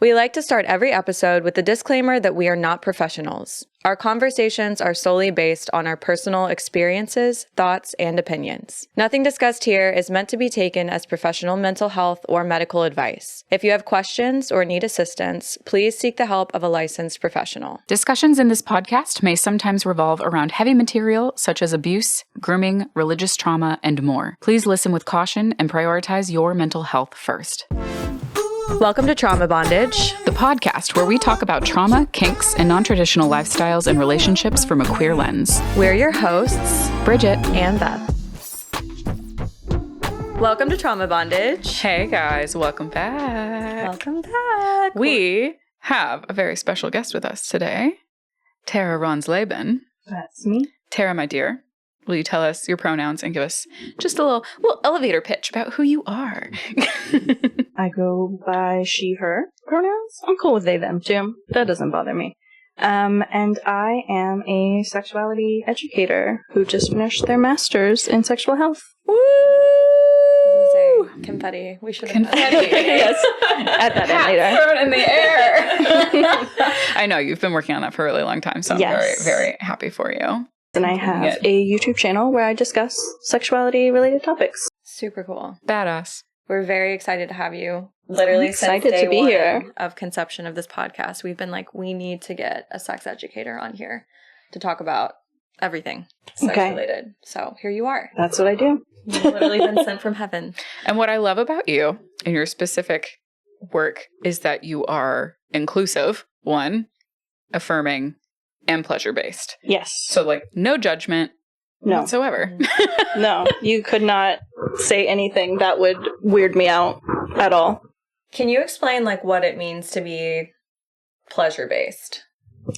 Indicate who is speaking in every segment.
Speaker 1: We like to start every episode with the disclaimer that we are not professionals. Our conversations are solely based on our personal experiences, thoughts, and opinions. Nothing discussed here is meant to be taken as professional mental health or medical advice. If you have questions or need assistance, please seek the help of a licensed professional.
Speaker 2: Discussions in this podcast may sometimes revolve around heavy material such as abuse, grooming, religious trauma, and more. Please listen with caution and prioritize your mental health first.
Speaker 1: Welcome to Trauma Bondage,
Speaker 2: the podcast where we talk about trauma, kinks, and non-traditional lifestyles and relationships from a queer lens.
Speaker 1: We're your hosts,
Speaker 2: Brigitte
Speaker 1: and Beth. Welcome to Trauma Bondage.
Speaker 2: Hey guys, welcome back.
Speaker 1: Welcome back.
Speaker 2: We have a very special guest with us today, Tara Ransleben.
Speaker 3: That's me.
Speaker 2: Tara, my dear, will you tell us your pronouns and give us just a little elevator pitch about who you are?
Speaker 3: I go by she, her pronouns. I'm cool with they, them, too. That doesn't bother me. And I am a sexuality educator who just finished their master's in sexual health.
Speaker 1: Woo! I was gonna say confetti. We should have
Speaker 2: confetti.
Speaker 3: Yes. Add that in later.
Speaker 2: Thrown in the air. I know you've been working on that for a really long time, so I'm very, very happy for you.
Speaker 3: And I have a YouTube channel where I discuss sexuality-related topics.
Speaker 1: Super cool.
Speaker 2: Badass.
Speaker 1: We're very excited to have you. Literally since day one here of conception of this podcast, we've been like, we need to get a sex educator on here to talk about everything sex related. So here you are.
Speaker 3: That's what I do.
Speaker 1: You've literally been sent from heaven.
Speaker 2: And what I love about you and your specific work is that you are inclusive, one, affirming, and pleasure-based.
Speaker 3: Yes.
Speaker 2: So like no judgment whatsoever.
Speaker 3: No, you could not say anything that would weird me out at all.
Speaker 1: Can you explain like what it means to be pleasure-based?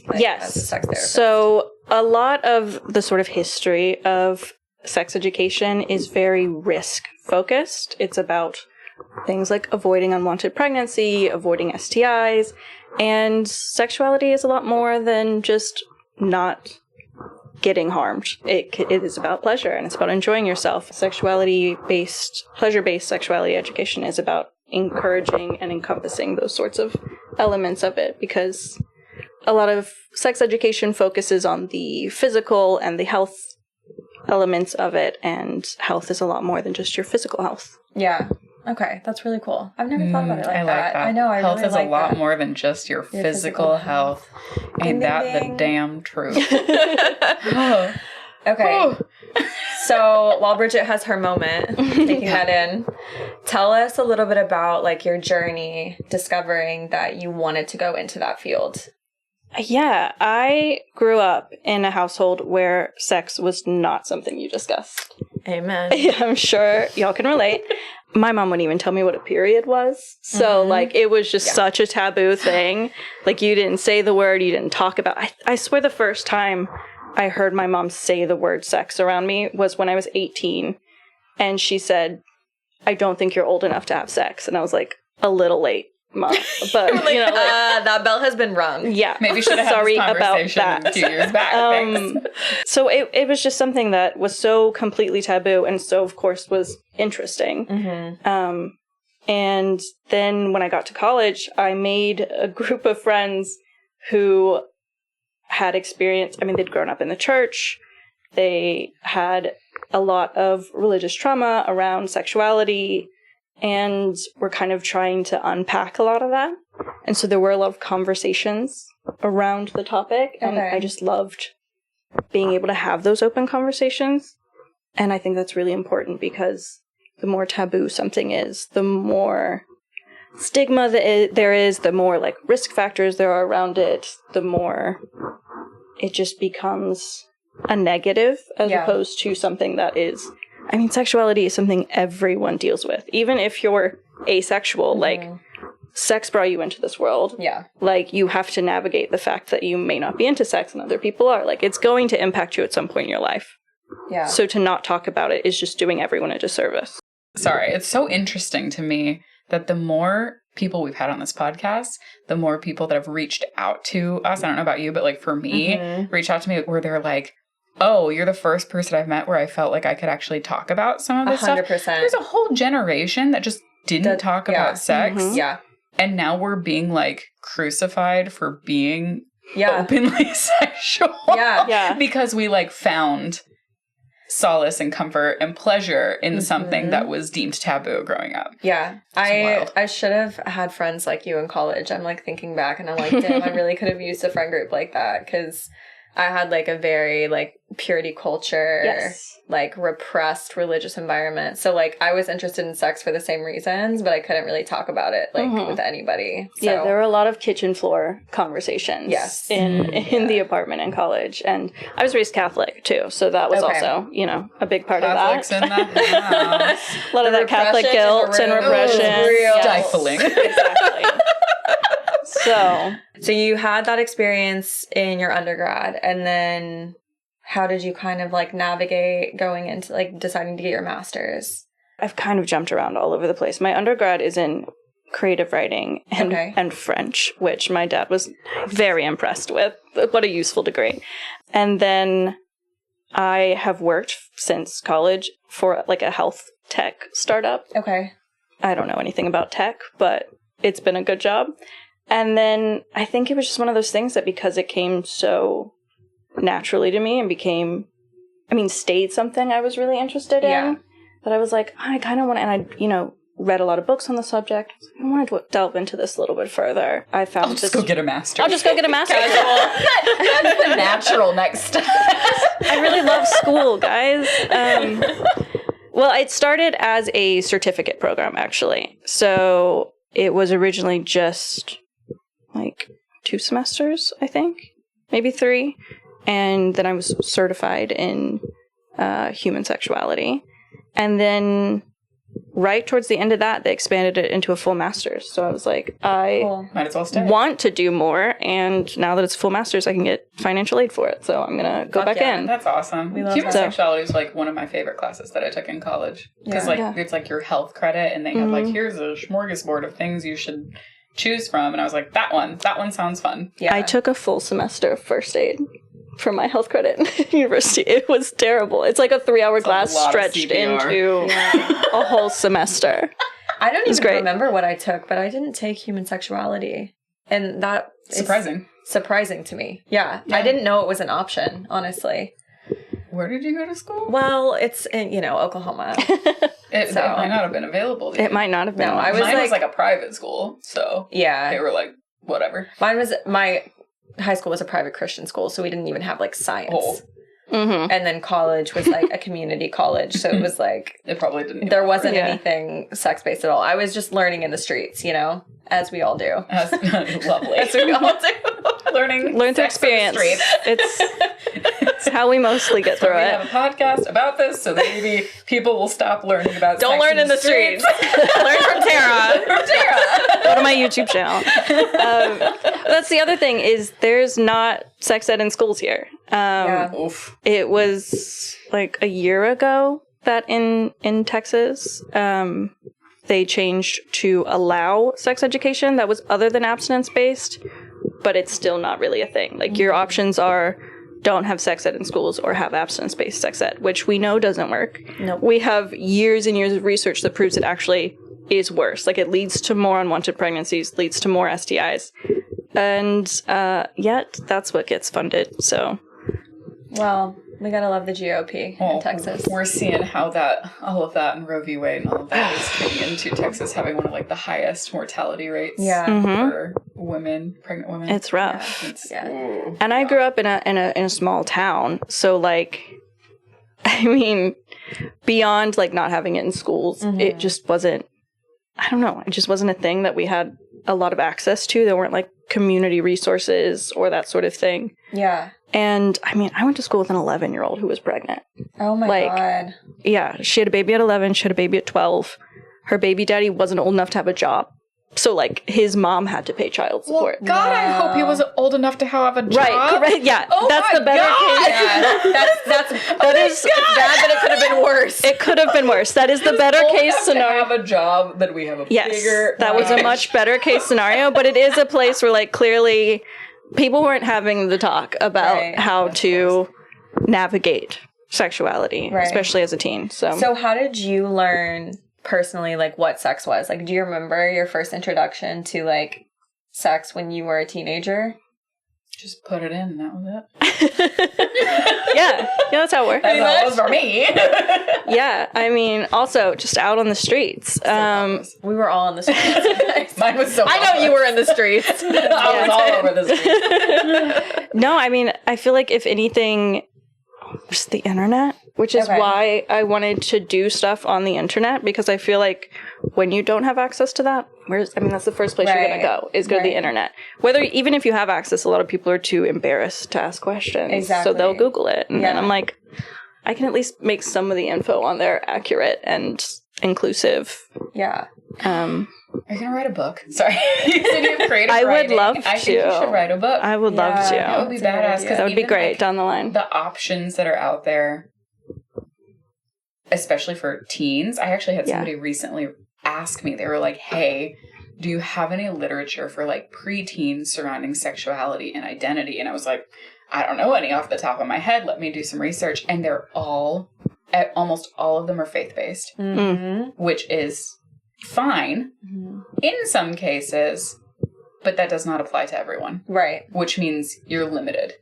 Speaker 1: Like,
Speaker 3: yes.
Speaker 1: As a sex therapist?
Speaker 3: So a lot of the sort of history of sex education is very risk-focused. It's about things like avoiding unwanted pregnancy, avoiding STIs, and sexuality is a lot more than just not getting harmed. It is about pleasure, and it's about enjoying yourself. Pleasure-based sexuality education is about encouraging and encompassing those sorts of elements of it, because a lot of sex education focuses on the physical and the health elements of it, and health is a lot more than just your physical health.
Speaker 1: Yeah. Okay, that's really cool. I've never thought about it like that. I know,
Speaker 2: health
Speaker 1: really
Speaker 2: is
Speaker 1: like
Speaker 2: a lot
Speaker 1: that.
Speaker 2: more than just your physical health. Ain't that the damn truth?
Speaker 1: Okay. So while Bridget has her moment, taking that in, tell us a little bit about like your journey discovering that you wanted to go into that field.
Speaker 3: Yeah, I grew up in a household where sex was not something you discussed.
Speaker 1: Amen.
Speaker 3: Yeah, I'm sure y'all can relate. My mom wouldn't even tell me what a period was. So, like, it was just such a taboo thing. Like, you didn't say the word, you didn't talk about it. I swear the first time I heard my mom say the word sex around me was when I was 18. And she said, I don't think you're old enough to have sex. And I was like, a little late, Mom. But,
Speaker 1: like, that bell has been rung.
Speaker 3: Yeah.
Speaker 2: Maybe should have had this conversation a few years back. Thanks.
Speaker 3: So it was just something that was so completely taboo, and so, of course, was interesting.
Speaker 1: Mm-hmm.
Speaker 3: And then when I got to college, I made a group of friends who had experience. I mean, they'd grown up in the church. They had a lot of religious trauma around sexuality, and we're kind of trying to unpack a lot of that. And so there were a lot of conversations around the topic, and I just loved being able to have those open conversations. And I think that's really important, because the more taboo something is, the more stigma there is, the more like risk factors there are around it, the more it just becomes a negative as opposed to something that is... I mean, sexuality is something everyone deals with. Even if you're asexual, like, sex brought you into this world.
Speaker 1: Yeah.
Speaker 3: Like, you have to navigate the fact that you may not be into sex and other people are. Like, it's going to impact you at some point in your life.
Speaker 1: Yeah.
Speaker 3: So to not talk about it is just doing everyone a disservice.
Speaker 2: Sorry, it's so interesting to me that the more people we've had on this podcast, the more people that have reached out to us, I don't know about you, but like for me, reach out to me where they're like, oh, you're the first person I've met where I felt like I could actually talk about some of this
Speaker 1: 100%.
Speaker 2: stuff. There's a whole generation that just didn't talk about sex.
Speaker 1: Yeah.
Speaker 2: And now we're being like crucified for being
Speaker 1: Yeah.
Speaker 2: openly sexual.
Speaker 1: Yeah.
Speaker 3: Yeah.
Speaker 2: Because we like found solace and comfort and pleasure in something that was deemed taboo growing up.
Speaker 1: Yeah.
Speaker 2: wild.
Speaker 1: I should have had friends like you in college. I'm like thinking back and I'm like, damn, I really could have used a friend group like that, because I had like a very like purity culture,
Speaker 3: Yes.
Speaker 1: like repressed religious environment. So like I was interested in sex for the same reasons, but I couldn't really talk about it like with anybody. So.
Speaker 3: Yeah, there were a lot of kitchen floor conversations
Speaker 1: Yes.
Speaker 3: in the apartment in college. And I was raised Catholic too, so that was also, you know, a big part
Speaker 2: Catholics
Speaker 3: of that.
Speaker 2: in the house.
Speaker 3: A lot of that Catholic
Speaker 1: repression
Speaker 3: guilt
Speaker 1: in
Speaker 3: and
Speaker 1: the room.
Speaker 3: repression.
Speaker 1: Real.
Speaker 3: Yes.
Speaker 2: Stifling.
Speaker 3: Exactly.
Speaker 1: So you had that experience in your undergrad, and then how did you kind of like navigate going into like deciding to get your master's?
Speaker 3: I've kind of jumped around all over the place. My undergrad is in creative writing and French, which my dad was very impressed with. What a useful degree. And then I have worked since college for like a health tech startup.
Speaker 1: Okay.
Speaker 3: I don't know anything about tech, but it's been a good job. And then I think it was just one of those things that because it came so naturally to me and stayed something I was really interested in, that I was like, I kind of want to, and I, you know, read a lot of books on the subject. I wanted to delve into this a little bit further. I found
Speaker 2: I'll just go get a master's.
Speaker 3: I'll just go get a master's.
Speaker 2: That's the natural next step.
Speaker 3: I really love school, guys. Well, it started as a certificate program, actually. So it was originally just like 2 semesters, I think, maybe 3. And then I was certified in human sexuality. And then right towards the end of that, they expanded it into a full master's. So I was like, I
Speaker 2: might as well stay.
Speaker 3: want to do more. And now that it's full master's, I can get financial aid for it. So I'm going to go back in.
Speaker 2: That's awesome.
Speaker 1: We love
Speaker 2: Human
Speaker 1: that.
Speaker 2: sexuality is like one of my favorite classes that I took in college. Because it's like your health credit, and they have like, here's a smorgasbord of things you should choose from. And I was like, that one sounds fun.
Speaker 1: Yeah.
Speaker 3: I took a full semester of first aid for my health credit in university. It was terrible. It's like a 3-hour class stretched into a whole semester.
Speaker 1: I don't even remember what I took, but I didn't take human sexuality. And that is surprising to me. Yeah. I didn't know it was an option, honestly.
Speaker 2: Where did you go to school?
Speaker 1: Well, it's in, Oklahoma.
Speaker 2: It might not have been available to you.
Speaker 3: It might not have been.
Speaker 1: No,
Speaker 3: I
Speaker 1: was
Speaker 2: Mine was like a private school, so
Speaker 1: yeah.
Speaker 2: they were like, whatever.
Speaker 1: My high school was a private Christian school, so we didn't even have like science.
Speaker 2: Oh.
Speaker 3: Mm-hmm.
Speaker 1: And then college was like a community college, so it was like
Speaker 2: it probably didn't.
Speaker 1: There wasn't anything sex-based at all. I was just learning in the streets, as we all do.
Speaker 2: Lovely.
Speaker 1: As we all do.
Speaker 3: Learn through experience. It's how we mostly get through
Speaker 2: we
Speaker 3: it.
Speaker 2: have a podcast about this, so maybe people will stop learning about
Speaker 1: Don't
Speaker 2: sex
Speaker 1: learn in the streets. Learn from Tara.
Speaker 3: Go to my YouTube channel. That's the other thing is there's not sex ed in schools here.
Speaker 2: Oof.
Speaker 3: It was like a year ago that in Texas, they changed to allow sex education that was other than abstinence-based, but it's still not really a thing. Like, your options are don't have sex ed in schools or have abstinence-based sex ed, which we know doesn't work.
Speaker 1: Nope.
Speaker 3: We have years and years of research that proves it actually is worse. Like, it leads to more unwanted pregnancies, leads to more STIs. And yet, that's what gets funded, so...
Speaker 1: Well, we gotta love the GOP in Texas.
Speaker 2: We're seeing how all of that and Roe v. Wade and all of that is coming into Texas having one of like the highest mortality rates for women, pregnant women.
Speaker 3: It's rough.
Speaker 2: Ooh,
Speaker 3: and I grew up in a small town, so like, I mean, beyond like not having it in schools, it just wasn't. I don't know. It just wasn't a thing that we had a lot of access to. There weren't like community resources or that sort of thing.
Speaker 1: Yeah.
Speaker 3: And I mean, I went to school with an 11-year-old who was pregnant.
Speaker 1: Oh my God.
Speaker 3: Yeah, she had a baby at 11. She had a baby at 12. Her baby daddy wasn't old enough to have a job. So, like, his mom had to pay child support.
Speaker 2: Well, God, I hope he was old enough to have a job.
Speaker 3: Right, correct. Yeah,
Speaker 2: oh
Speaker 3: that's
Speaker 2: my
Speaker 3: the better
Speaker 2: God.
Speaker 3: case.
Speaker 1: Yeah, it's bad, but it could have been worse.
Speaker 3: It could have been worse. That is the better case scenario.
Speaker 2: To have a job, that we have a bigger.
Speaker 3: That was a much better case scenario, but it is a place where, like, clearly people weren't having the talk about how to navigate sexuality, especially as a teen. So
Speaker 1: how did you learn personally, like, what sex was. Like, do you remember your first introduction to, like, sex when you were a teenager?
Speaker 2: Just put it in, and that was it.
Speaker 3: Yeah, that's how it works.
Speaker 2: That's how it was for me.
Speaker 3: Yeah, I mean, also just out on the streets.
Speaker 1: We were all on the streets.
Speaker 2: Mine was so
Speaker 1: I know you were in the streets.
Speaker 2: I was all over the streets.
Speaker 3: No, I mean, I feel like if anything, just the internet, which is why I wanted to do stuff on the internet, because I feel like when you don't have access to that, that's the first place you're going to go, is go to the internet. Even if you have access, a lot of people are too embarrassed to ask questions.
Speaker 1: Exactly.
Speaker 3: So they'll Google it. And then I'm like, I can at least make some of the info on there accurate and inclusive.
Speaker 1: Yeah.
Speaker 2: Are you going to write a book? Sorry. You said you have creative
Speaker 3: I
Speaker 2: writing.
Speaker 3: would love to.
Speaker 2: I think you should write a book.
Speaker 3: I would love to.
Speaker 2: That would be badass.
Speaker 3: That would be great down the line.
Speaker 2: The options that are out there, especially for teens. I actually had somebody recently ask me, they were like, hey, do you have any literature for like preteens surrounding sexuality and identity? And I was like, I don't know any off the top of my head. Let me do some research. And they're almost all of them are faith-based, which is fine in some cases, but that does not apply to everyone.
Speaker 1: Right.
Speaker 2: Which means you're limited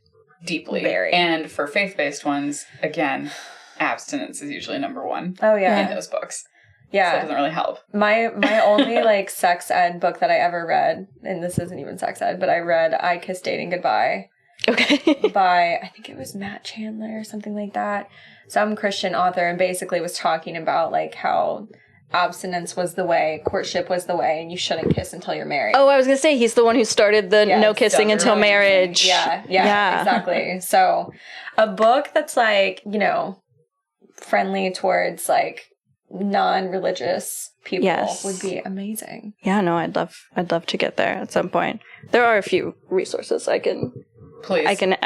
Speaker 2: deeply.
Speaker 1: Very.
Speaker 2: And for faith-based ones, again, abstinence is usually number one.
Speaker 1: Oh, yeah.
Speaker 2: In those books.
Speaker 1: Yeah.
Speaker 2: So it doesn't really help.
Speaker 1: My only, like, sex ed book that I ever read, and this isn't even sex ed, but I read I Kissed Dating Goodbye.
Speaker 3: Okay.
Speaker 1: By, I think it was Matt Chandler or something like that. Some Christian author, and basically was talking about, like, how abstinence was the way, courtship was the way, and you shouldn't kiss until you're married.
Speaker 3: Oh, I was going to say, he's the one who started the no kissing until marriage.
Speaker 1: Yeah, exactly. So, a book that's, like, you know, friendly towards, like, non-religious people would be amazing.
Speaker 3: Yeah, no, I'd love to get there at some point. There are a few resources I can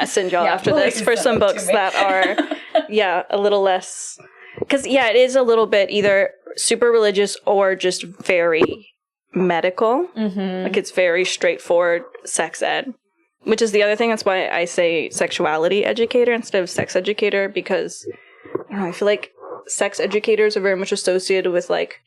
Speaker 3: send y'all after this for some books that are a little less, because it is a little bit either super religious or just very medical. Like, it's very straightforward sex ed, which is the other thing. That's why I say sexuality educator instead of sex educator, because I don't know, I feel like sex educators are very much associated with, like,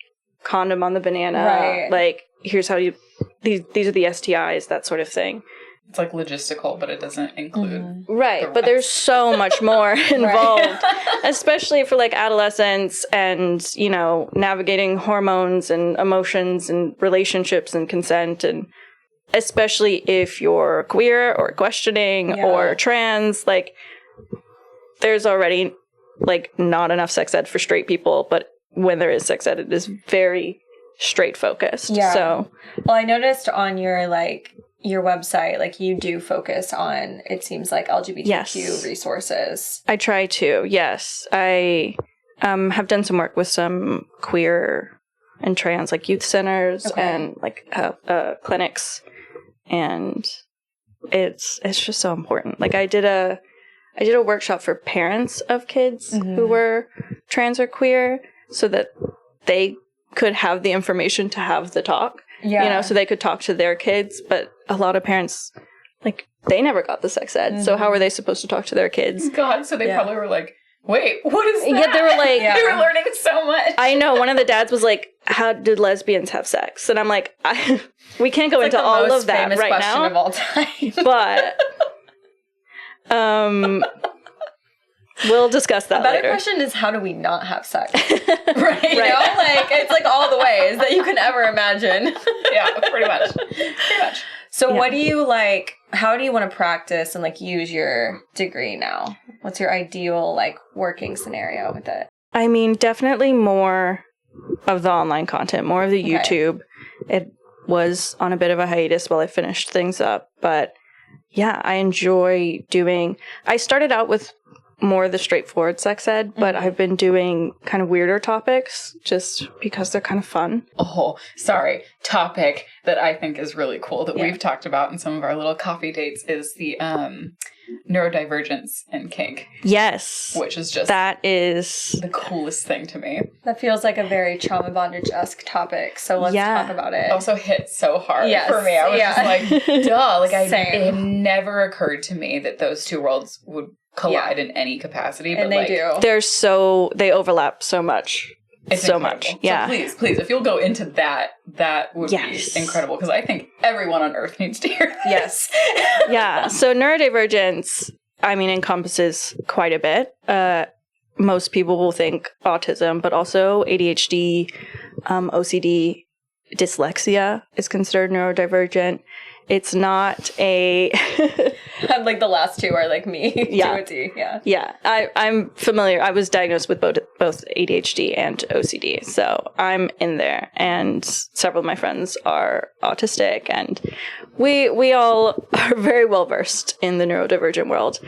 Speaker 3: condom on the banana,
Speaker 1: right.
Speaker 3: Like, here's how you, these are the STIs, that sort of thing.
Speaker 2: It's like logistical, but it doesn't include
Speaker 3: right. But there's so much more involved, especially for, like, adolescents and, you know, navigating hormones and emotions and relationships and consent, and especially if you're queer or questioning or trans, like, there's already, like, not enough sex ed for straight people, but when there is sex ed, it is very straight focused. Yeah. So,
Speaker 1: well, I noticed on your, like, your website, like, you do focus on, it seems like, LGBTQ resources.
Speaker 3: I try to, yes. I have done some work with some queer and trans, like, youth centers and, like, clinics, and it's just so important. Like, I did a workshop for parents of kids who were trans or queer, so that they could have the information to have the talk. Yeah. You know, so they could talk to their kids. But a lot of parents, like, they never got the sex ed. So how were they supposed to talk to their kids?
Speaker 2: God, so they probably were like, wait, what is that?
Speaker 3: Yeah, they were like...
Speaker 2: They were learning so much.
Speaker 3: I know. One of the dads was like, how did lesbians have sex? And I'm like, we can't go into all of that right now.
Speaker 1: It's like the most famous question of all time.
Speaker 3: But... we'll discuss that later.
Speaker 1: The better question is, how do we not have sex? Right? You know? Like, it's like all the ways that you can ever imagine.
Speaker 2: Yeah, pretty much.
Speaker 1: So what do you, like, how do you want to practice and, like, use your degree now? What's your ideal, like, working scenario with it?
Speaker 3: I mean, definitely more of the online content, more of the YouTube. It was on a bit of a hiatus while I finished things up. But, yeah, I enjoy doing... I started out with more of the straightforward sex ed, but I've been doing kind of weirder topics just because they're kind of fun.
Speaker 2: Oh, sorry. Topic that I think is really cool that we've talked about in some of our little coffee dates is the neurodivergents in kink.
Speaker 3: Yes.
Speaker 2: Which is just...
Speaker 3: that is...
Speaker 2: the coolest thing to me.
Speaker 1: That feels like a very trauma bondage-esque topic, so let's talk about it.
Speaker 2: It also hit so hard for me. I was just like, duh. Like, it never occurred to me that those two worlds would collide in any capacity. But,
Speaker 1: and they do.
Speaker 3: They overlap so much.
Speaker 2: It's
Speaker 3: so
Speaker 2: incredible.
Speaker 3: much. Yeah.
Speaker 2: So please, if you'll go into that would be incredible, because I think everyone on earth needs to hear this.
Speaker 1: Yes.
Speaker 3: Yeah. So neurodivergence, I mean, encompasses quite a bit. Most people will think autism, but also ADHD, OCD, dyslexia is considered neurodivergent. It's not a...
Speaker 1: Like the last two are like me
Speaker 3: Yeah.
Speaker 1: to a T. Yeah.
Speaker 3: Yeah, I'm familiar. I was diagnosed with both ADHD and OCD, so I'm in there. And several of my friends are autistic, and we all are very well versed in the neurodivergent world.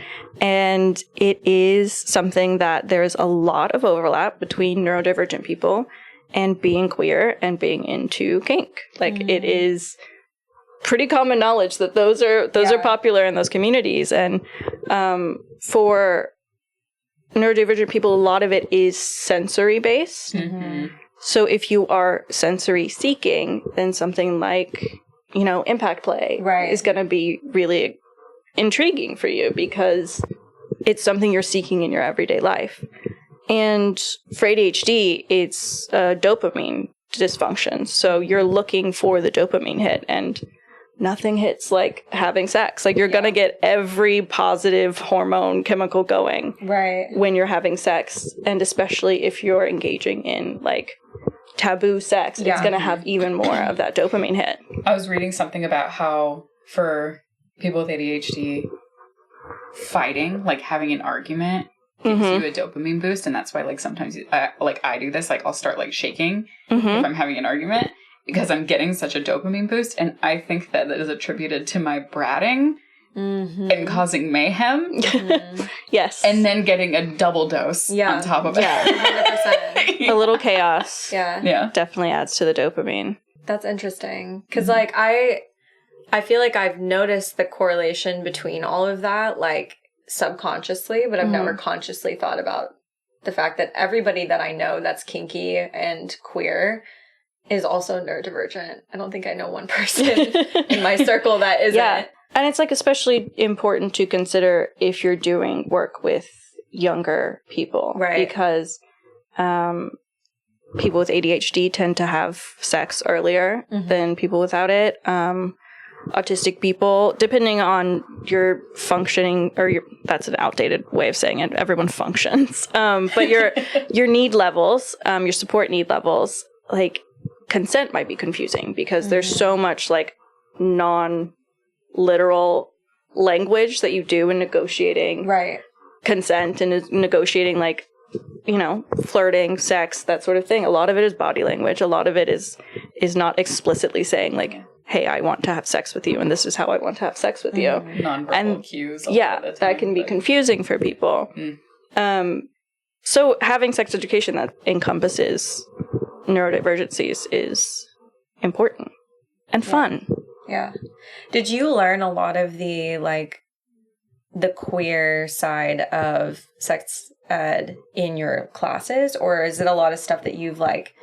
Speaker 3: And it is something that there's a lot of overlap between neurodivergent people and being queer and being into kink. Like it is pretty common knowledge that those are popular in those communities. And for neurodivergent people, a lot of it is sensory based.
Speaker 2: Mm-hmm.
Speaker 3: So if you are sensory seeking, then something like, impact play is going to be really intriguing for you because it's something you're seeking in your everyday life. And for ADHD, it's dopamine dysfunction. So you're looking for the dopamine hit, and nothing hits like having sex. Like you're going to get every positive hormone chemical going when you're having sex. And especially if you're engaging in like taboo sex, it's going to have even more of that dopamine hit.
Speaker 2: I was reading something about how for people with ADHD, fighting, like having an argument, gives you a dopamine boost. And that's why like sometimes I do this, like I'll start like shaking if I'm having an argument, because I'm getting such a dopamine boost. And I think that is attributed to my bratting and causing mayhem.
Speaker 3: Yes.
Speaker 2: And then getting a double dose on top of it.
Speaker 1: Yeah, 100%.
Speaker 3: A little chaos.
Speaker 1: Yeah.
Speaker 3: Definitely adds to the dopamine.
Speaker 1: That's interesting. Because, like, I feel like I've noticed the correlation between all of that, like, subconsciously, but I've never consciously thought about the fact that everybody that I know that's kinky and queer is also neurodivergent. I don't think I know one person in my circle that isn't.
Speaker 3: Yeah. And it's like especially important to consider if you're doing work with younger people.
Speaker 1: Right.
Speaker 3: Because people with ADHD tend to have sex earlier than people without it. Autistic people, depending on your functioning, that's an outdated way of saying it. Everyone functions. But your need levels, your support need levels, like consent might be confusing because there's so much like non-literal language that you do in negotiating consent and negotiating like, flirting, sex, that sort of thing. A lot of it is body language. A lot of it is not explicitly saying like, hey, I want to have sex with you and this is how I want to have sex with you.
Speaker 2: Non-verbal cues.
Speaker 3: That can be confusing for people. So having sex education that encompasses neurodivergencies is important and fun.
Speaker 1: Yeah. Did you learn a lot of the queer side of sex ed in your classes, or is it a lot of stuff that you've like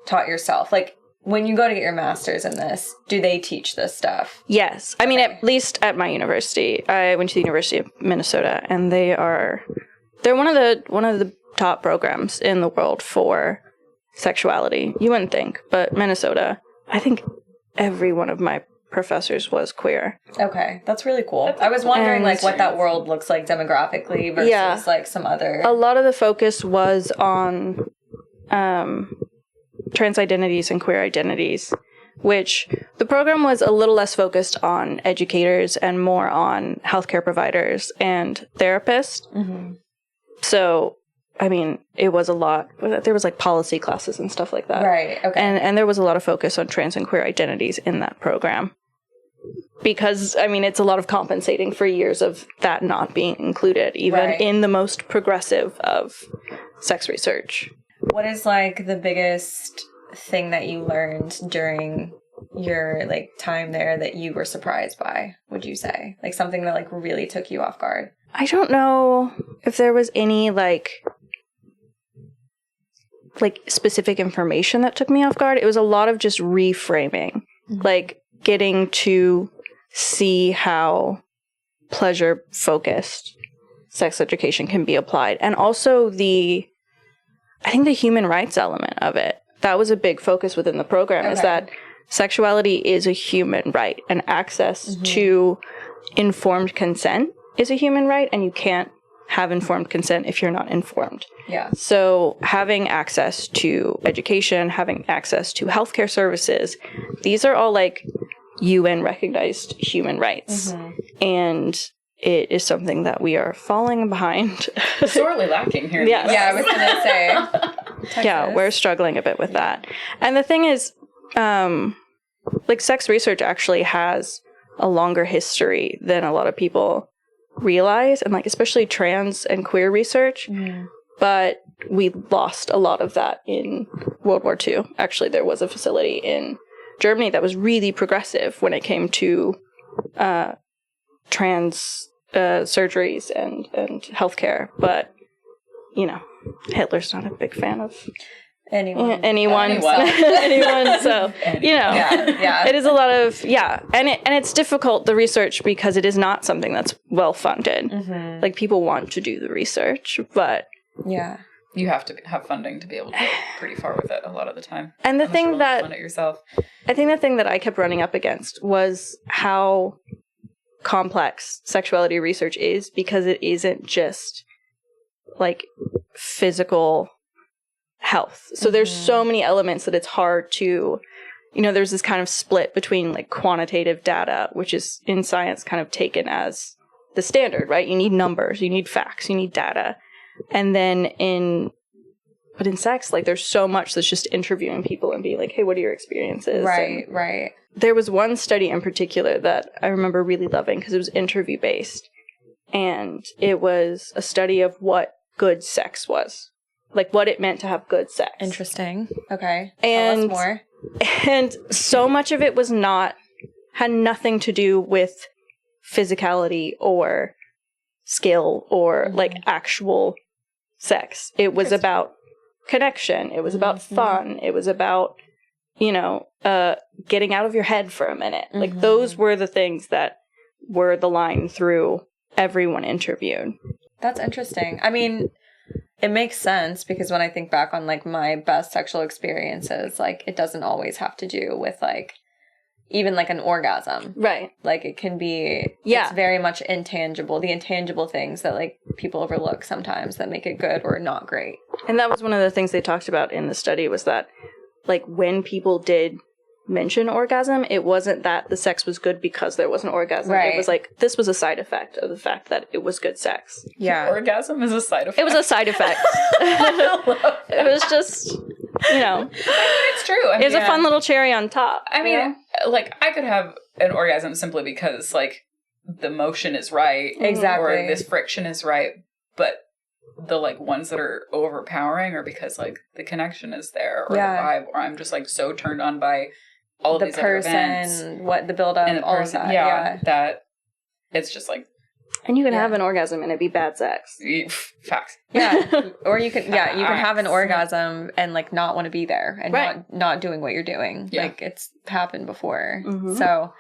Speaker 1: taught yourself? Like when you go to get your master's in this, do they teach this stuff?
Speaker 3: Yes. I mean, at least at my university, I went to the University of Minnesota, and they're one of the top programs in the world for sexuality. You wouldn't think, but Minnesota, I think every one of my professors was queer.
Speaker 1: Okay, that's really could I was wondering like what that world looks like demographically versus like some other.
Speaker 3: A lot of the focus was on trans identities and queer identities, which the program was a little less focused on educators and more on healthcare providers and therapists. So, I mean, it was a lot. There was like policy classes and stuff like that.
Speaker 1: Right. Okay.
Speaker 3: And there was a lot of focus on trans and queer identities in that program. Because, I mean, it's a lot of compensating for years of that not being included, even in the most progressive of sex research.
Speaker 1: What is like the biggest thing that you learned during your like time there that you were surprised by, would you say? Like something that like really took you off guard?
Speaker 3: I don't know if there was any like specific information that took me off guard. It was a lot of just reframing, like getting to see how pleasure-focused sex education can be applied. And also I think the human rights element of it, that was a big focus within the program, is that sexuality is a human right, and access to informed consent is a human right, and you can't have informed consent if you're not informed.
Speaker 1: Yeah.
Speaker 3: So having access to education, having access to healthcare services, these are all like UN recognized human rights. And it is something that we are falling behind.
Speaker 2: Sorely lacking here.
Speaker 3: Yes.
Speaker 1: Yeah, I was going to say. Texas.
Speaker 3: Yeah, we're struggling a bit with that. And the thing is, like sex research actually has a longer history than a lot of people realize, and like especially trans and queer research. But we lost a lot of that in World War II. Actually, there was a facility in Germany that was really progressive when it came to trans surgeries and healthcare. But, you know, Hitler's not a big fan of anyone. So, you know, it is a lot of, and it's difficult, the research, because it is not something that's well funded. Like, people want to do the research, but
Speaker 2: you have to have funding to be able to go pretty far with it a lot of the time.
Speaker 3: And the thing that
Speaker 2: fund it yourself.
Speaker 3: I think the thing that I kept running up against was how complex sexuality research is, because it isn't just like physical health. So there's so many elements that it's hard to, you know, there's this kind of split between like quantitative data, which is in science kind of taken as the standard, right? You need numbers, you need facts, you need data. And then in sex, like there's so much that's just interviewing people and being like, hey, what are your experiences?
Speaker 1: Right, right.
Speaker 3: There was one study in particular that I remember really loving because it was interview based. And it was a study of what good sex was. Like what it meant to have good sex.
Speaker 1: Interesting. Okay.
Speaker 3: And,
Speaker 1: tell us more.
Speaker 3: And so much of it had nothing to do with physicality or skill or like actual sex. It was about connection. It was about fun. It was about, you know, getting out of your head for a minute. Like those were the things that were the line through everyone interviewed.
Speaker 1: That's interesting. I mean, it makes sense because when I think back on like my best sexual experiences, like it doesn't always have to do with like even like an orgasm.
Speaker 3: Right.
Speaker 1: Like it can be, it's very much intangible, the intangible things that like people overlook sometimes that make it good or not great.
Speaker 3: And that was one of the things they talked about in the study was that like when people did mention orgasm, it wasn't that the sex was good because there was an orgasm. Right. It was like, this was a side effect of the fact that it was good sex.
Speaker 1: Yeah.
Speaker 2: Orgasm is a side effect.
Speaker 3: It was a side effect. It was just, you know.
Speaker 2: It's true. I mean,
Speaker 3: it was a fun little cherry on top.
Speaker 2: I mean, like, I could have an orgasm simply because, like, the motion is right.
Speaker 1: Exactly.
Speaker 2: Or this friction is right. But the, like, ones that are overpowering are because, like, the connection is there or the vibe, or I'm just, like, so turned on by all of these other events.
Speaker 1: The person, what the build-up, and all of that.
Speaker 2: Yeah, that it's just, like...
Speaker 3: And you can have an orgasm and it be bad sex.
Speaker 2: Facts.
Speaker 1: Yeah. Or you can, you can have an orgasm and, like, not want to be there and not doing what you're doing. Yeah. Like, it's happened before. So,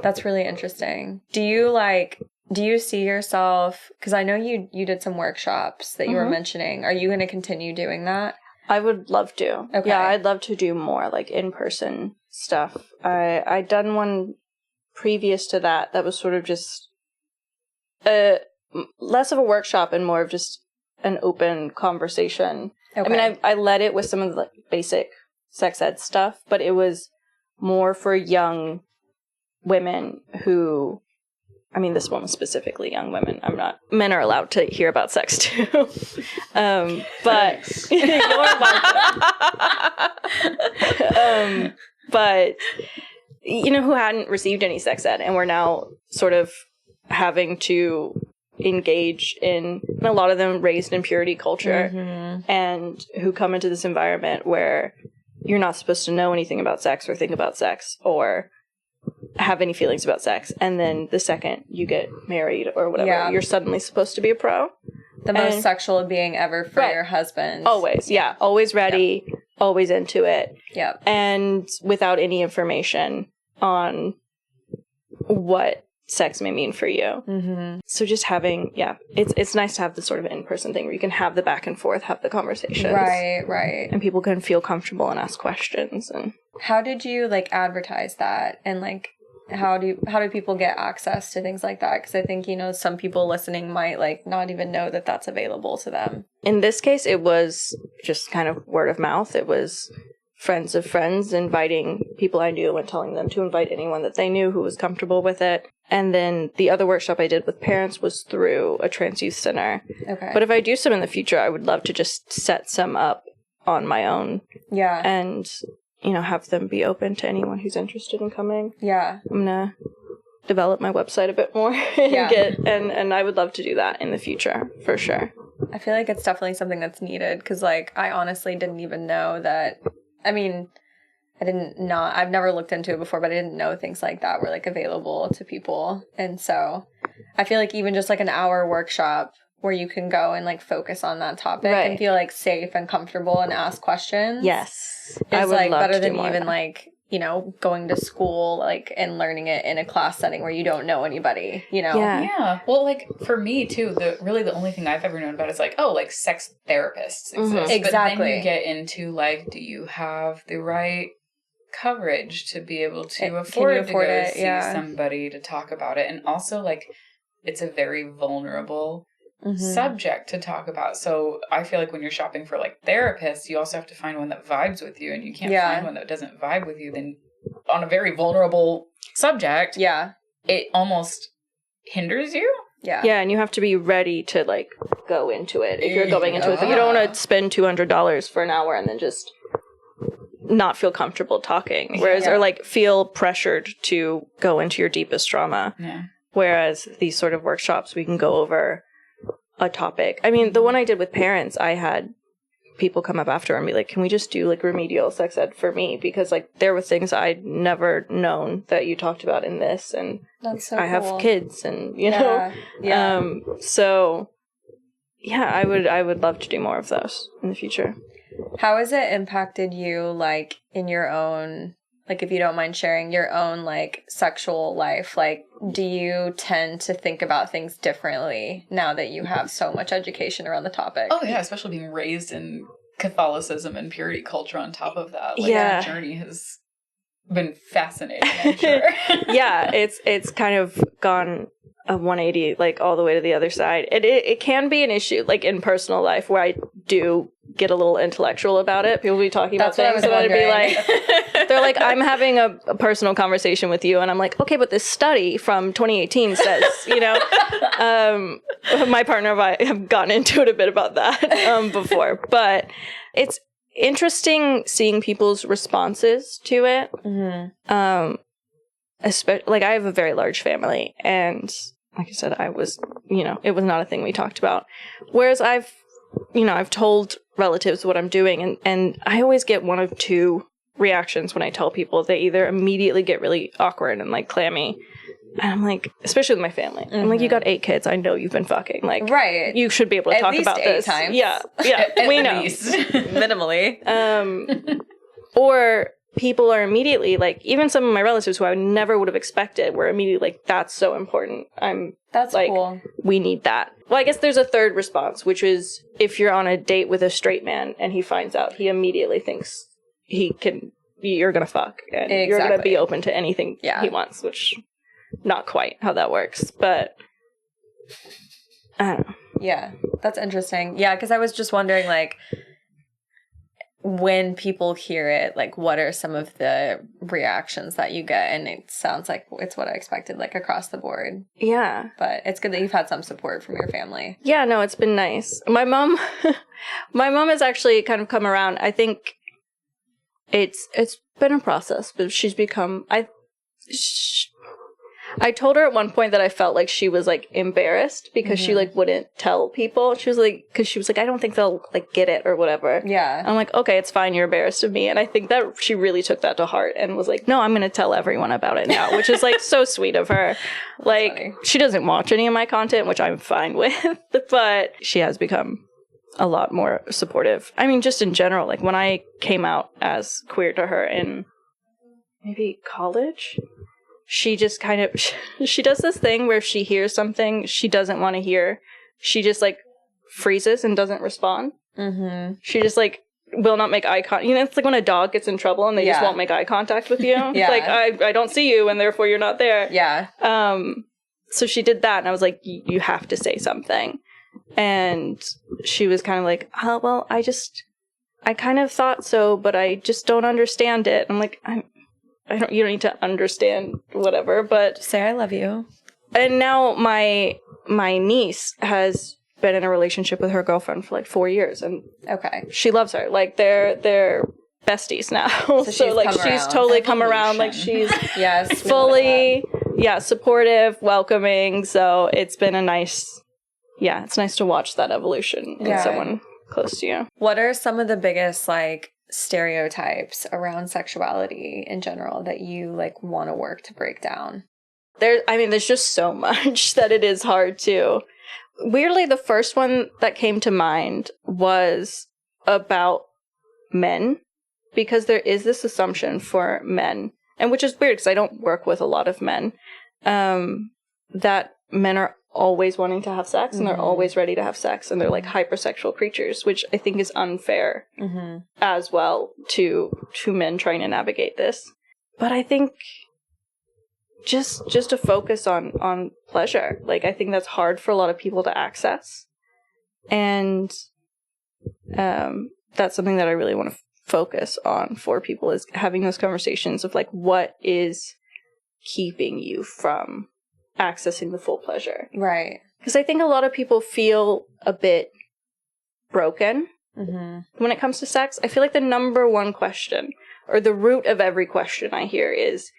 Speaker 1: that's really interesting. Do you see yourself, because I know you did some workshops that you were mentioning. Are you going to continue doing that?
Speaker 3: I would love to.
Speaker 1: Okay.
Speaker 3: Yeah, I'd love to do more, like, in-person stuff. I'd done one previous to that was sort of just less of a workshop and more of just an open conversation. Okay. I mean, I led it with some of the like, basic sex ed stuff, but it was more for young women who... I mean, this one was specifically young women. Men are allowed to hear about sex too. But you're welcome. But, you know, who hadn't received any sex ed and were now sort of having to engage in, and a lot of them raised in purity culture and who come into this environment where you're not supposed to know anything about sex or think about sex or have any feelings about sex, and then the second you get married or whatever, you're suddenly supposed to be a pro.
Speaker 1: The most sexual being ever for your husband.
Speaker 3: Always, always ready, always into it.
Speaker 1: Yep.
Speaker 3: And without any information on what sex may mean for you.
Speaker 1: Mm-hmm.
Speaker 3: So just having, it's nice to have this sort of in-person thing where you can have the back and forth, have the conversations.
Speaker 1: Right.
Speaker 3: And people can feel comfortable and ask questions. And
Speaker 1: how did you, like, advertise that? And, like, how do people get access to things like that? Because I think, you know, some people listening might, like, not even know that that's available to them.
Speaker 3: in this case, it was just kind of word of mouth. It was friends of friends inviting people I knew and telling them to invite anyone that they knew who was comfortable with it. And then the other workshop I did with parents was through a trans youth center.
Speaker 1: Okay.
Speaker 3: But if I do some in the future, I would love to just set some up on my own.
Speaker 1: Yeah.
Speaker 3: And, you know, have them be open to anyone who's interested in coming.
Speaker 1: Yeah.
Speaker 3: I'm going to develop my website a bit more and I would love to do that in the future, for sure.
Speaker 1: I feel like it's definitely something that's needed because, like, I honestly didn't even know that. I mean, I've never looked into it before, but I didn't know things like that were, like, available to people. And so I feel like even just, like, an hour workshop where you can go and, like, focus on that topic and feel, like, safe and comfortable and ask questions.
Speaker 3: Yes.
Speaker 1: It's, like, better than even, like, you know, going to school, like, and learning it in a class setting where you don't know anybody, you know?
Speaker 2: Yeah. Well, like, for me, too, the only thing I've ever known about is, like, oh, like, sex therapists exist.
Speaker 3: Mm-hmm.
Speaker 1: Exactly.
Speaker 2: But then you get into, like, do you have the right coverage to be able to afford to go see somebody to talk about it? And also, like, it's a very vulnerable subject to talk about. So I feel like when you're shopping for, like, therapists, you also have to find one that vibes with you, and you can't find one that doesn't vibe with you. Then on a very vulnerable subject, it almost hinders you.
Speaker 3: Yeah, and you have to be ready to, like, go into it. If you're going into it, you don't want to spend $200 for an hour and then just not feel comfortable talking. Whereas, or, like, feel pressured to go into your deepest trauma.
Speaker 2: Yeah.
Speaker 3: Whereas these sort of workshops, we can go over a topic. I mean, the one I did with parents, I had people come up after and be like, can we just do, like, remedial sex ed for me? Because, like, there were things I'd never known that you talked about in this, and
Speaker 1: that's so
Speaker 3: I have kids, and, you know. So yeah, I would love to do more of those in the future.
Speaker 1: How has it impacted you, like, in your own, like, if you don't mind sharing, your own, like, sexual life? Like, do you tend to think about things differently now that you have so much education around the topic?
Speaker 2: Oh, yeah, especially being raised in Catholicism and purity culture on top of that. Like,
Speaker 3: Yeah.
Speaker 2: the journey has been fascinating, I'm sure.
Speaker 3: Yeah, it's kind of gone a 180, like, all the way to the other side. It can be an issue, like, in personal life, where I do get a little intellectual about it. People will be talking about things, and I'd be like, they're like, I'm having a personal conversation with you, and I'm like, okay, but this study from 2018 says, you know, my partner and I have gotten into it a bit about that before, but it's interesting seeing people's responses to it. Especially, like, I have a very large family, and like I said, I was, you know, it was not a thing we talked about. Whereas I've told relatives what I'm doing, and I always get one of two reactions when I tell people. They either immediately get really awkward and, like, clammy, and I'm like, especially with my family, I'm like, you got 8 kids, I know you've been fucking, like,
Speaker 1: right,
Speaker 3: you should be able to talk about this.
Speaker 1: At least 8 times.
Speaker 3: Yeah, we know.
Speaker 1: Minimally.
Speaker 3: Or people are immediately, like, even some of my relatives who I never would have expected were immediately like, that's so important. That's like, cool. We need that. Well, I guess there's a third response, which is if you're on a date with a straight man and he finds out, he immediately thinks you're gonna fuck, and you're gonna be open to anything he wants, which not quite how that works, but I don't know.
Speaker 1: Yeah, that's interesting. Yeah, because I was just wondering, like, when people hear it, like, what are some of the reactions that you get? And it sounds like it's what I expected, like, across the board.
Speaker 3: Yeah.
Speaker 1: But it's good that you've had some support from your family.
Speaker 3: Yeah, no, it's been nice. My mom has actually kind of come around. I think it's been a process, but she's become, I told her at one point that I felt like she was, like, embarrassed because she, like, wouldn't tell people. She was like, because she was like, I don't think they'll, like, get it or whatever.
Speaker 1: Yeah.
Speaker 3: I'm like, okay, it's fine. You're embarrassed of me. And I think that she really took that to heart and was like, no, I'm going to tell everyone about it now, which is, like, so sweet of her. Like, funny. She doesn't watch any of my content, which I'm fine with, but she has become a lot more supportive. I mean, just in general, like, when I came out as queer to her in maybe college, she just kind of, she does this thing where if she hears something she doesn't want to hear, she just like freezes and doesn't respond. Mm-hmm. She just like will not make eye contact. You know, it's like when a dog gets in trouble and they just won't make eye contact with you.
Speaker 1: Yeah.
Speaker 3: Like, I don't see you and therefore you're not there.
Speaker 1: Yeah.
Speaker 3: So she did that and I was like, you have to say something. And she was kind of like, oh, well, I kind of thought so, but I just don't understand it. I'm like, you don't need to understand whatever, but
Speaker 1: Just say I love you.
Speaker 3: And now my niece has been in a relationship with her girlfriend for like 4 years, and
Speaker 1: Okay.
Speaker 3: she loves her. Like they're besties now. So like she's totally come around. Like she's
Speaker 1: Yes.
Speaker 3: fully supportive, welcoming. So it's been it's nice to watch that evolution in someone close to you.
Speaker 1: What are some of the biggest like stereotypes around sexuality in general that you like want to work to break down?
Speaker 3: There's just so much that it is hard to. Weirdly, the first one that came to mind was about men, because there is this assumption for men, and which is weird because I don't work with a lot of men, that men are always wanting to have sex and they're always ready to have sex and they're like hypersexual creatures, which I think is unfair as well to men trying to navigate this. But I think just to focus on pleasure. Like, I think that's hard for a lot of people to access. And that's something that I really want to focus on for people, is having those conversations of like, what is keeping you from accessing the full pleasure?
Speaker 1: Right.
Speaker 3: Because I think a lot of people feel a bit broken when it comes to sex. I feel like the number one question, or the root of every question I hear is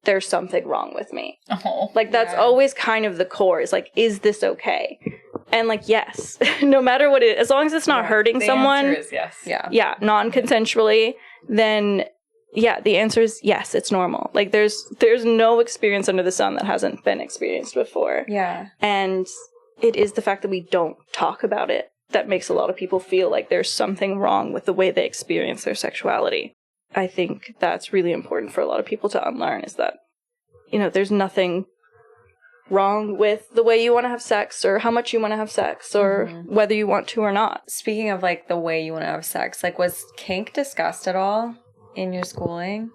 Speaker 3: there something wrong with me?
Speaker 2: Oh,
Speaker 3: like, that's always kind of the core, is like, is this okay? And like, yes, no matter what it is, as long as it's not hurting someone.
Speaker 2: The answer is yes.
Speaker 3: Yeah, non-consensually, then the answer is yes, it's normal. Like, there's no experience under the sun that hasn't been experienced before.
Speaker 1: Yeah.
Speaker 3: And it is the fact that we don't talk about it that makes a lot of people feel like there's something wrong with the way they experience their sexuality. I think that's really important for a lot of people to unlearn, is that, there's nothing wrong with the way you want to have sex, or how much you want to have sex, or whether you want to or not.
Speaker 1: Speaking of like the way you want to have sex, like, was kink discussed at all in your schooling?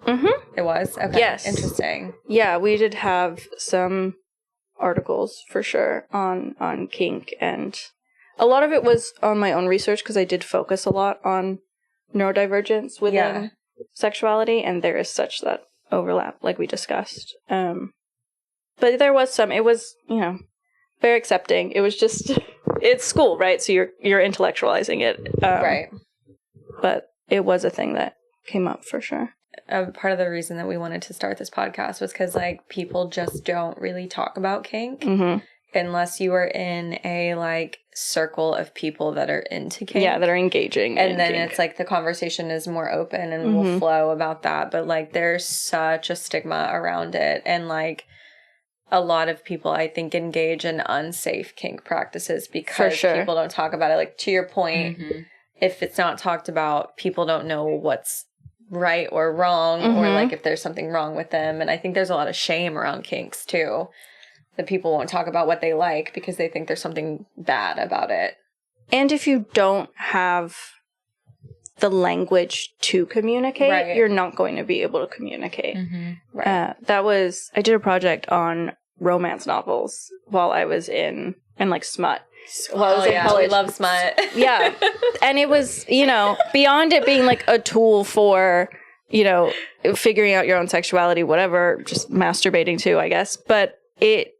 Speaker 1: It was? Okay.
Speaker 3: Yes.
Speaker 1: Interesting.
Speaker 3: Yeah, we did have some articles for sure on kink, and a lot of it was on my own research because I did focus a lot on neurodivergence within sexuality, and there is such that overlap, like we discussed. But there was some. It was, very accepting. It was just, it's school, right? So you're intellectualizing it,
Speaker 1: Right.
Speaker 3: But it was a thing that came up for sure.
Speaker 1: Part of the reason that we wanted to start this podcast was because like people just don't really talk about kink unless you are in a like circle of people that are into kink.
Speaker 3: Yeah, that are engaging.
Speaker 1: And then kink. It's like the conversation is more open and will flow about that. But like there's such a stigma around it. And like a lot of people, I think, engage in unsafe kink practices because people don't talk about it. Like, to your point, if it's not talked about, people don't know what's right or wrong, or like if there's something wrong with them. And I think there's a lot of shame around kinks too, that people won't talk about what they like because they think there's something bad about it. And
Speaker 3: if you don't have the language to communicate, you're not going to be able to communicate. I did a project on romance novels while I was in like smut. While I was in college.
Speaker 1: We love smut.
Speaker 3: Yeah. And it was, beyond it being like a tool for, figuring out your own sexuality, whatever, just masturbating too, I guess. But it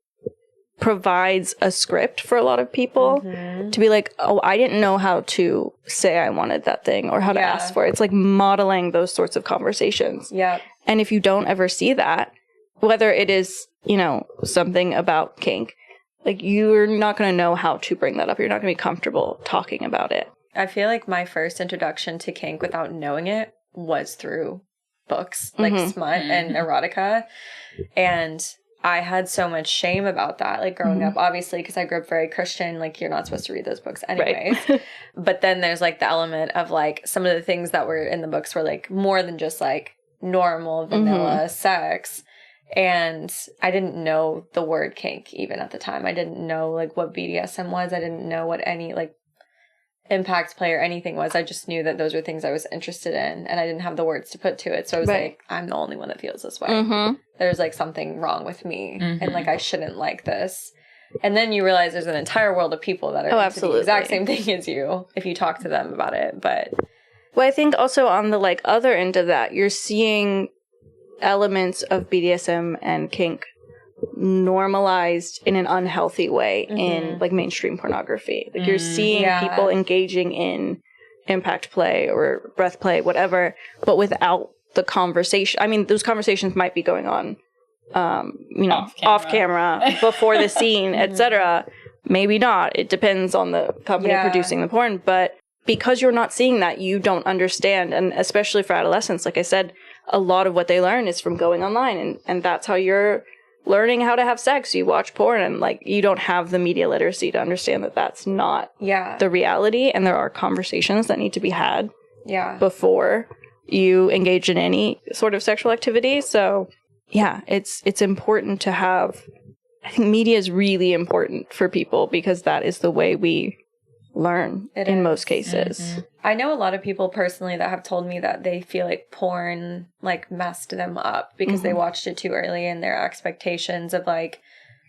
Speaker 3: provides a script for a lot of people to be like, oh, I didn't know how to say I wanted that thing or how to ask for it. It's like modeling those sorts of conversations.
Speaker 1: Yeah.
Speaker 3: And if you don't ever see that, whether it is, something about kink, like, you're not going to know how to bring that up. You're not going to be comfortable talking about it.
Speaker 1: I feel like my first introduction to kink without knowing it was through books, like smut and erotica. And I had so much shame about that, like, growing up, obviously, because I grew up very Christian. Like, you're not supposed to read those books anyways. Right. But then there's, like, the element of, like, some of the things that were in the books were, like, more than just, like, normal vanilla sex. And I didn't know the word kink even at the time. I didn't know like what BDSM was. I didn't know what any like impact play or anything was. I just knew that those were things I was interested in, and I didn't have the words to put to it. So I was like, I'm the only one that feels this way. There's like something wrong with me, and like I shouldn't like this. And then you realize there's an entire world of people that are into the exact same thing as you if you talk to them about it. But
Speaker 3: well, I think also on the like other end of that, you're seeing elements of BDSM and kink normalized in an unhealthy way in like mainstream pornography. Like you're seeing people engaging in impact play or breath play, whatever, but without the conversation. I mean, those conversations might be going on, off camera before the scene, etc. Maybe not. It depends on the company producing the porn, but because you're not seeing that, you don't understand. And especially for adolescents, like I said, a lot of what they learn is from going online, and that's how you're learning how to have sex. You watch porn, and like you don't have the media literacy to understand that that's not the reality, and there are conversations that need to be had before you engage in any sort of sexual activity. So it's important to have, I think media is really important for people because that is the way we learn in most cases.
Speaker 1: I know a lot of people personally that have told me that they feel like porn like messed them up because they watched it too early, and their expectations of like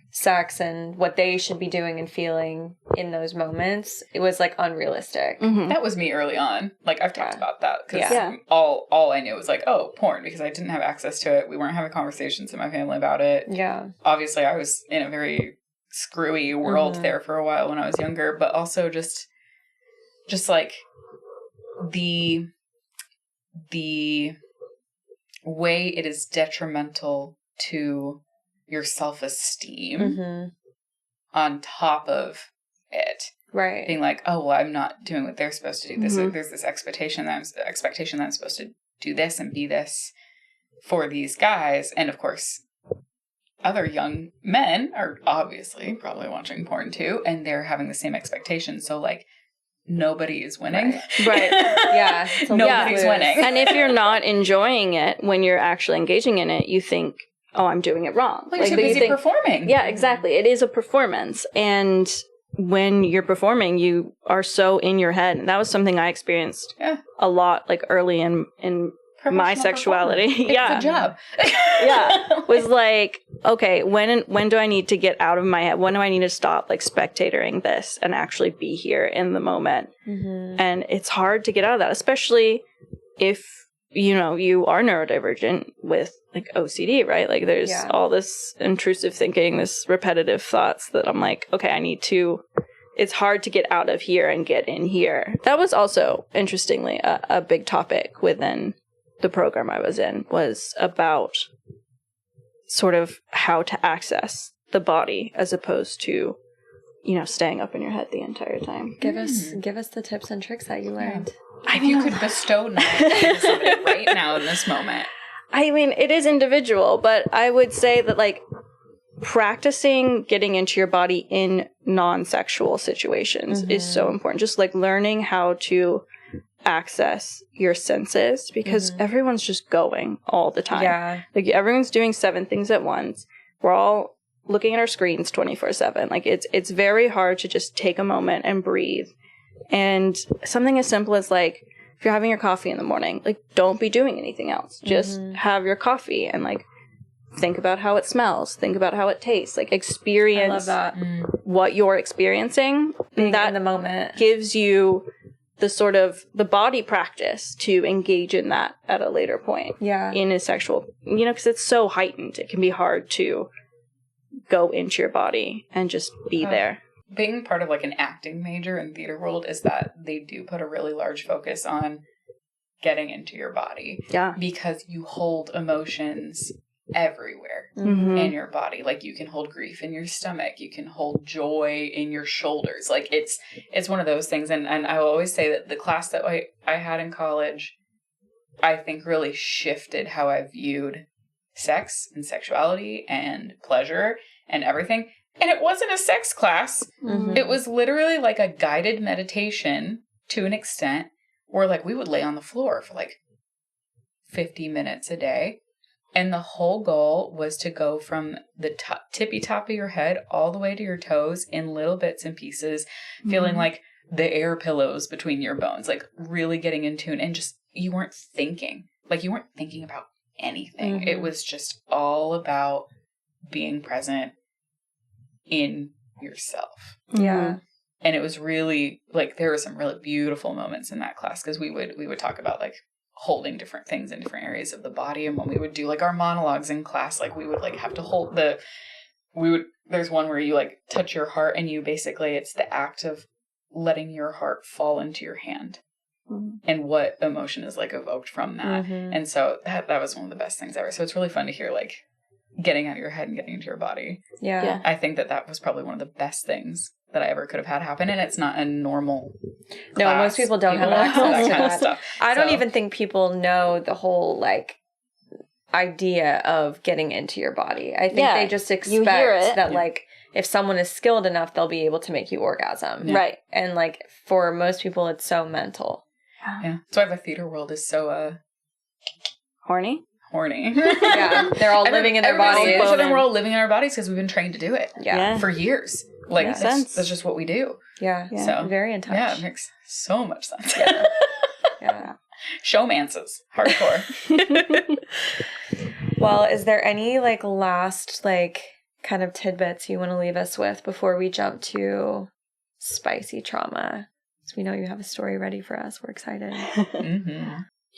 Speaker 1: sex and what they should be doing and feeling in those moments, it was like unrealistic.
Speaker 2: That was me early on. Like I've talked about that because all I knew was like, oh, porn, because I didn't have access to it. We weren't having conversations in my family about it. Obviously I was in a very screwy world there for a while when I was younger, but also just like the way it is detrimental to your self-esteem on top of it.
Speaker 1: Right.
Speaker 2: Being like, oh, well, I'm not doing what they're supposed to do. There's this expectation that I'm supposed to do this and be this for these guys. And of course, other young men are obviously probably watching porn too, and they're having the same expectations. So like nobody is winning.
Speaker 3: Right.
Speaker 1: Yeah.
Speaker 2: Nobody's winning.
Speaker 3: And if you're not enjoying it when you're actually engaging in it, you think, oh, I'm doing it wrong.
Speaker 2: Well, you're too busy performing.
Speaker 3: Yeah, exactly. It is a performance. And when you're performing, you are so in your head. And that was something I experienced a lot, like early in my sexuality.
Speaker 2: It's a job.
Speaker 3: Was like, okay, when do I need to get out of my head? When do I need to stop like spectatoring this and actually be here in the moment? And it's hard to get out of that, especially if you are neurodivergent with like OCD, right? Like there's all this intrusive thinking, this repetitive thoughts that I'm like, okay, it's hard to get out of here and get in here. That was also, interestingly, a big topic within the program I was in, was about sort of how to access the body as opposed to, staying up in your head the entire time.
Speaker 1: Give us the tips and tricks that you learned.
Speaker 2: If you could bestow knowledge on somebody right now in this moment.
Speaker 3: I mean, it is individual, but I would say that like practicing getting into your body in non-sexual situations is so important. Just like learning how to access your senses, because everyone's just going all the time.
Speaker 1: Yeah.
Speaker 3: Like everyone's doing 7 things at once. We're all looking at our screens 24/7. Like it's very hard to just take a moment and breathe. And something as simple as like, if you're having your coffee in the morning, like don't be doing anything else. Just have your coffee and like think about how it smells. Think about how it tastes. Like experience what you're experiencing.
Speaker 1: Being
Speaker 3: that
Speaker 1: in the moment
Speaker 3: gives you the sort of the body practice to engage in that at a later point.
Speaker 1: Yeah.
Speaker 3: In a sexual, because it's so heightened. It can be hard to go into your body and just be there.
Speaker 2: Being part of like an acting major in theater world is that they do put a really large focus on getting into your body.
Speaker 3: Yeah.
Speaker 2: Because you hold emotions everywhere in your body. Like you can hold grief in your stomach, you can hold joy in your shoulders. Like it's one of those things. And I will always say that the class that I had in college, I think really shifted how I viewed sex and sexuality and pleasure and everything. And it wasn't a sex class. It was literally like a guided meditation to an extent where like we would lay on the floor for like 50 minutes a day. And the whole goal was to go from the tippy top of your head all the way to your toes in little bits and pieces, feeling like the air pillows between your bones, like really getting in tune, and just, you weren't thinking about anything. It was just all about being present in yourself.
Speaker 1: Yeah.
Speaker 2: And it was really, like, there were some really beautiful moments in that class, because we would talk about, like, holding different things in different areas of the body. And when we would do, like, our monologues in class, like, we would, like, have to hold there's one where you, like, touch your heart, and you basically, it's the act of letting your heart fall into your hand. And what emotion is, like, evoked from that. And so that was one of the best things ever. So it's really fun to hear, like, getting out of your head and getting into your body.
Speaker 1: Yeah.
Speaker 2: I think that was probably one of the best things that I ever could have had happen. And it's not a normal class.
Speaker 1: No, most people don't have access
Speaker 2: that
Speaker 1: to
Speaker 2: kind of
Speaker 1: that.
Speaker 2: stuff.
Speaker 1: I don't even think people know the whole, like, idea of getting into your body. I think they just expect that, like, if someone is skilled enough, they'll be able to make you orgasm.
Speaker 3: Yeah. Right.
Speaker 1: And, like, for most people, it's so mental.
Speaker 2: Yeah. That's why the theater world is so
Speaker 3: horny.
Speaker 1: Yeah. They're all living in their bodies.
Speaker 2: We're all living in our bodies because we've been trained to do it for years. Like, that's just what we do.
Speaker 1: Yeah.
Speaker 2: So
Speaker 1: very in touch.
Speaker 2: Yeah, it makes so much sense.
Speaker 1: Yeah.
Speaker 2: Showmances. Hardcore.
Speaker 1: Well, is there any, like, last, like, kind of tidbits you want to leave us with before we jump to spicy trauma? So we know you have a story ready for us. We're excited.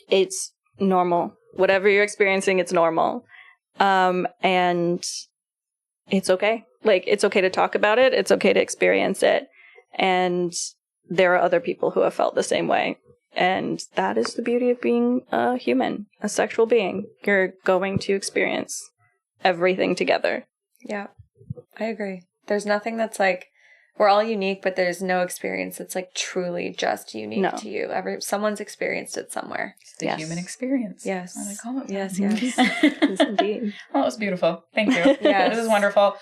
Speaker 3: It's normal. Whatever you're experiencing, it's normal. And it's okay. Like, it's okay to talk about it. It's okay to experience it. And there are other people who have felt the same way. And that is the beauty of being a human, a sexual being. You're going to experience everything together.
Speaker 1: Yeah, I agree. There's nothing that's, like, we're all unique, but there's no experience that's, like, truly just unique to you. Someone's experienced it somewhere.
Speaker 2: It's the human experience.
Speaker 1: Yes.
Speaker 3: Oh
Speaker 2: What I call it.
Speaker 1: Yes.
Speaker 3: Yes, indeed.
Speaker 2: Well, it was beautiful. Thank you. This is wonderful.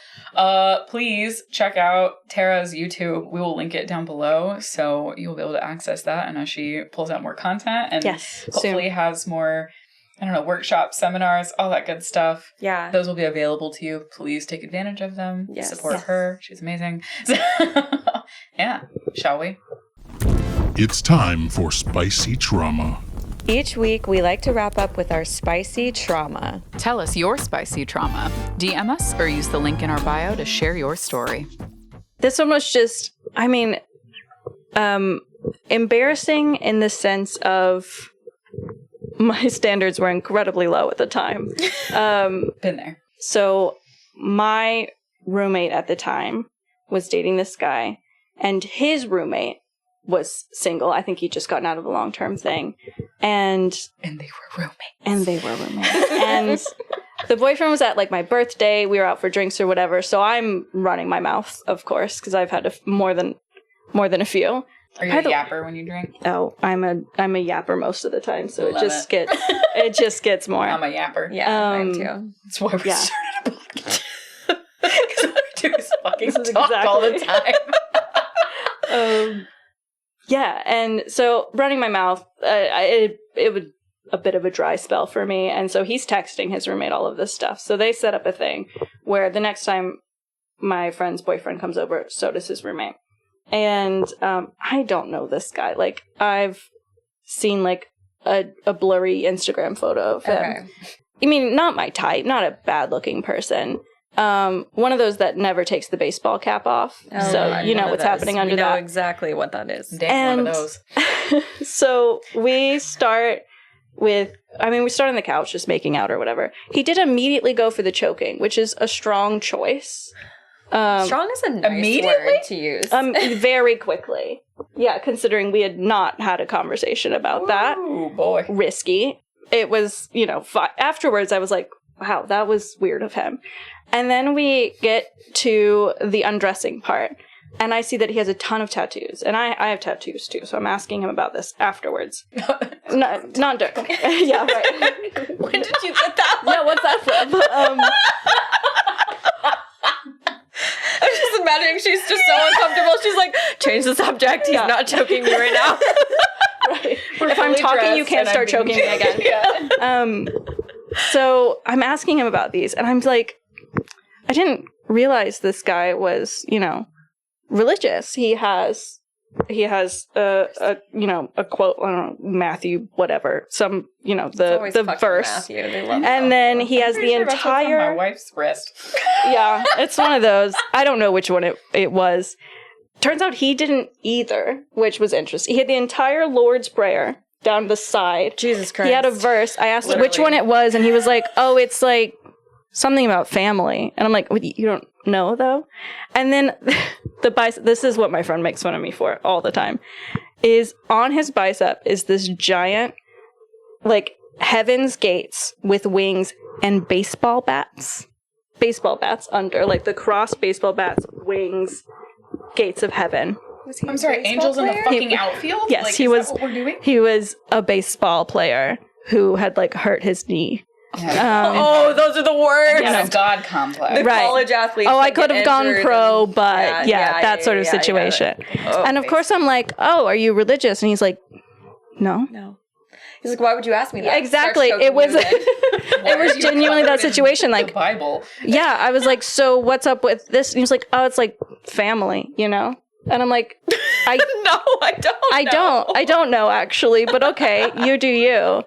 Speaker 2: Please check out Tara's YouTube. We will link it down below, so you'll be able to access that. And as she pulls out more content and hopefully has more, I don't know, workshops, seminars, all that good stuff.
Speaker 1: Yeah.
Speaker 2: Those will be available to you. Please take advantage of them.
Speaker 1: Yes.
Speaker 2: Support her. She's amazing. Yeah. Shall we?
Speaker 4: It's time for Spicy Trauma.
Speaker 1: Each week, we like to wrap up with our spicy trauma.
Speaker 2: Tell us your spicy trauma. DM us or use the link in our bio to share your story.
Speaker 3: This one was just, I mean, embarrassing in the sense of my standards were incredibly low at the time.
Speaker 2: Been there.
Speaker 3: So my roommate at the time was dating this guy, and his roommate was single. I think he'd just gotten out of a long-term thing. And
Speaker 2: they were roommates.
Speaker 3: And the boyfriend was at, like, my birthday. We were out for drinks or whatever. So I'm running my mouth, of course, because I've had more than a few.
Speaker 2: Are you a yapper when you drink?
Speaker 3: Oh, I'm a yapper most of the time, so
Speaker 2: Love
Speaker 3: it just gets more.
Speaker 2: I'm a yapper.
Speaker 1: Yeah, mine too.
Speaker 2: That's why we started a podcast. Because all we do is fucking talk all the time.
Speaker 3: Yeah, and so running my mouth, it was a bit of a dry spell for me, and so he's texting his roommate all of this stuff. So they set up a thing where the next time my friend's boyfriend comes over, so does his roommate. And I don't know this guy. Like, I've seen, like, a blurry Instagram photo of him.
Speaker 1: Okay.
Speaker 3: I mean, not my type, not a bad-looking person. One of those that never takes the baseball cap off.
Speaker 1: Oh,
Speaker 3: so
Speaker 1: God,
Speaker 3: you know what's happening under that.
Speaker 1: We know exactly what that is.
Speaker 2: Damn, one of those.
Speaker 3: So we start on the couch just making out or whatever. He did immediately go for the choking, which is a strong choice.
Speaker 1: Strong is a nice word to use.
Speaker 3: Very quickly. Yeah, considering we had not had a conversation about that.
Speaker 2: Oh, boy.
Speaker 3: Risky. It was, afterwards I was like, wow, that was weird of him. And then we get to the undressing part, and I see that he has a ton of tattoos. And I have tattoos too, so I'm asking him about this afterwards. Not during. Yeah, right.
Speaker 1: When did you get that one?
Speaker 3: Yeah, what's that from?
Speaker 1: I'm just imagining she's just so uncomfortable. She's like, change the subject. He's not choking me right now.
Speaker 3: Right. If I'm talking, you can't start choking me again. So I'm asking him about these, and I'm like, I didn't realize this guy was, religious. He has a quote, I don't know, Matthew, whatever, some, the verse.
Speaker 1: Matthew. They love
Speaker 3: And then he has the
Speaker 2: Sure that's what's on
Speaker 3: entire,
Speaker 2: my wife's wrist.
Speaker 3: yeah, it's one of those. I don't know which one it was. Turns out he didn't either, which was interesting. He had the entire Lord's Prayer down the side.
Speaker 1: Jesus Christ.
Speaker 3: He had a verse. I asked
Speaker 2: Literally.
Speaker 3: which one it was, and he was like, oh, it's like something about family. And I'm like, what, you don't know, though? And then this is what my friend makes fun of me for all the time, is on his bicep is this giant, like, heaven's gates with wings and baseball bats. Baseball bats under, like the cross baseball bats, wings, gates of heaven.
Speaker 2: I'm sorry, angels in the fucking outfield?
Speaker 3: Yes,
Speaker 2: Like,
Speaker 3: he
Speaker 2: is
Speaker 3: was.
Speaker 2: that what we're doing?
Speaker 3: He was a baseball player who had like hurt his knee.
Speaker 1: Oh, those are the worst.
Speaker 2: Yeah, a god complex.
Speaker 1: The
Speaker 3: Right.
Speaker 1: college athletes.
Speaker 3: Oh, I
Speaker 1: that
Speaker 3: could
Speaker 1: get
Speaker 3: have gone
Speaker 1: injured
Speaker 3: pro,
Speaker 1: and-
Speaker 3: but that sort of
Speaker 1: yeah,
Speaker 3: situation.
Speaker 1: Oh,
Speaker 3: And of course, I'm like, oh, are you religious? And he's like, no.
Speaker 1: No. He's like, why would you ask me that?
Speaker 3: Exactly.
Speaker 1: Starts
Speaker 3: It was.
Speaker 1: choking you in.
Speaker 3: It was
Speaker 2: You
Speaker 3: genuinely that
Speaker 2: covered in
Speaker 3: situation.
Speaker 2: the
Speaker 3: Like,
Speaker 2: Bible.
Speaker 3: yeah, I was like, so what's up with this? And he was like, oh, it's like family, And I'm like,
Speaker 1: No,
Speaker 3: I don't know actually, but okay, you do you.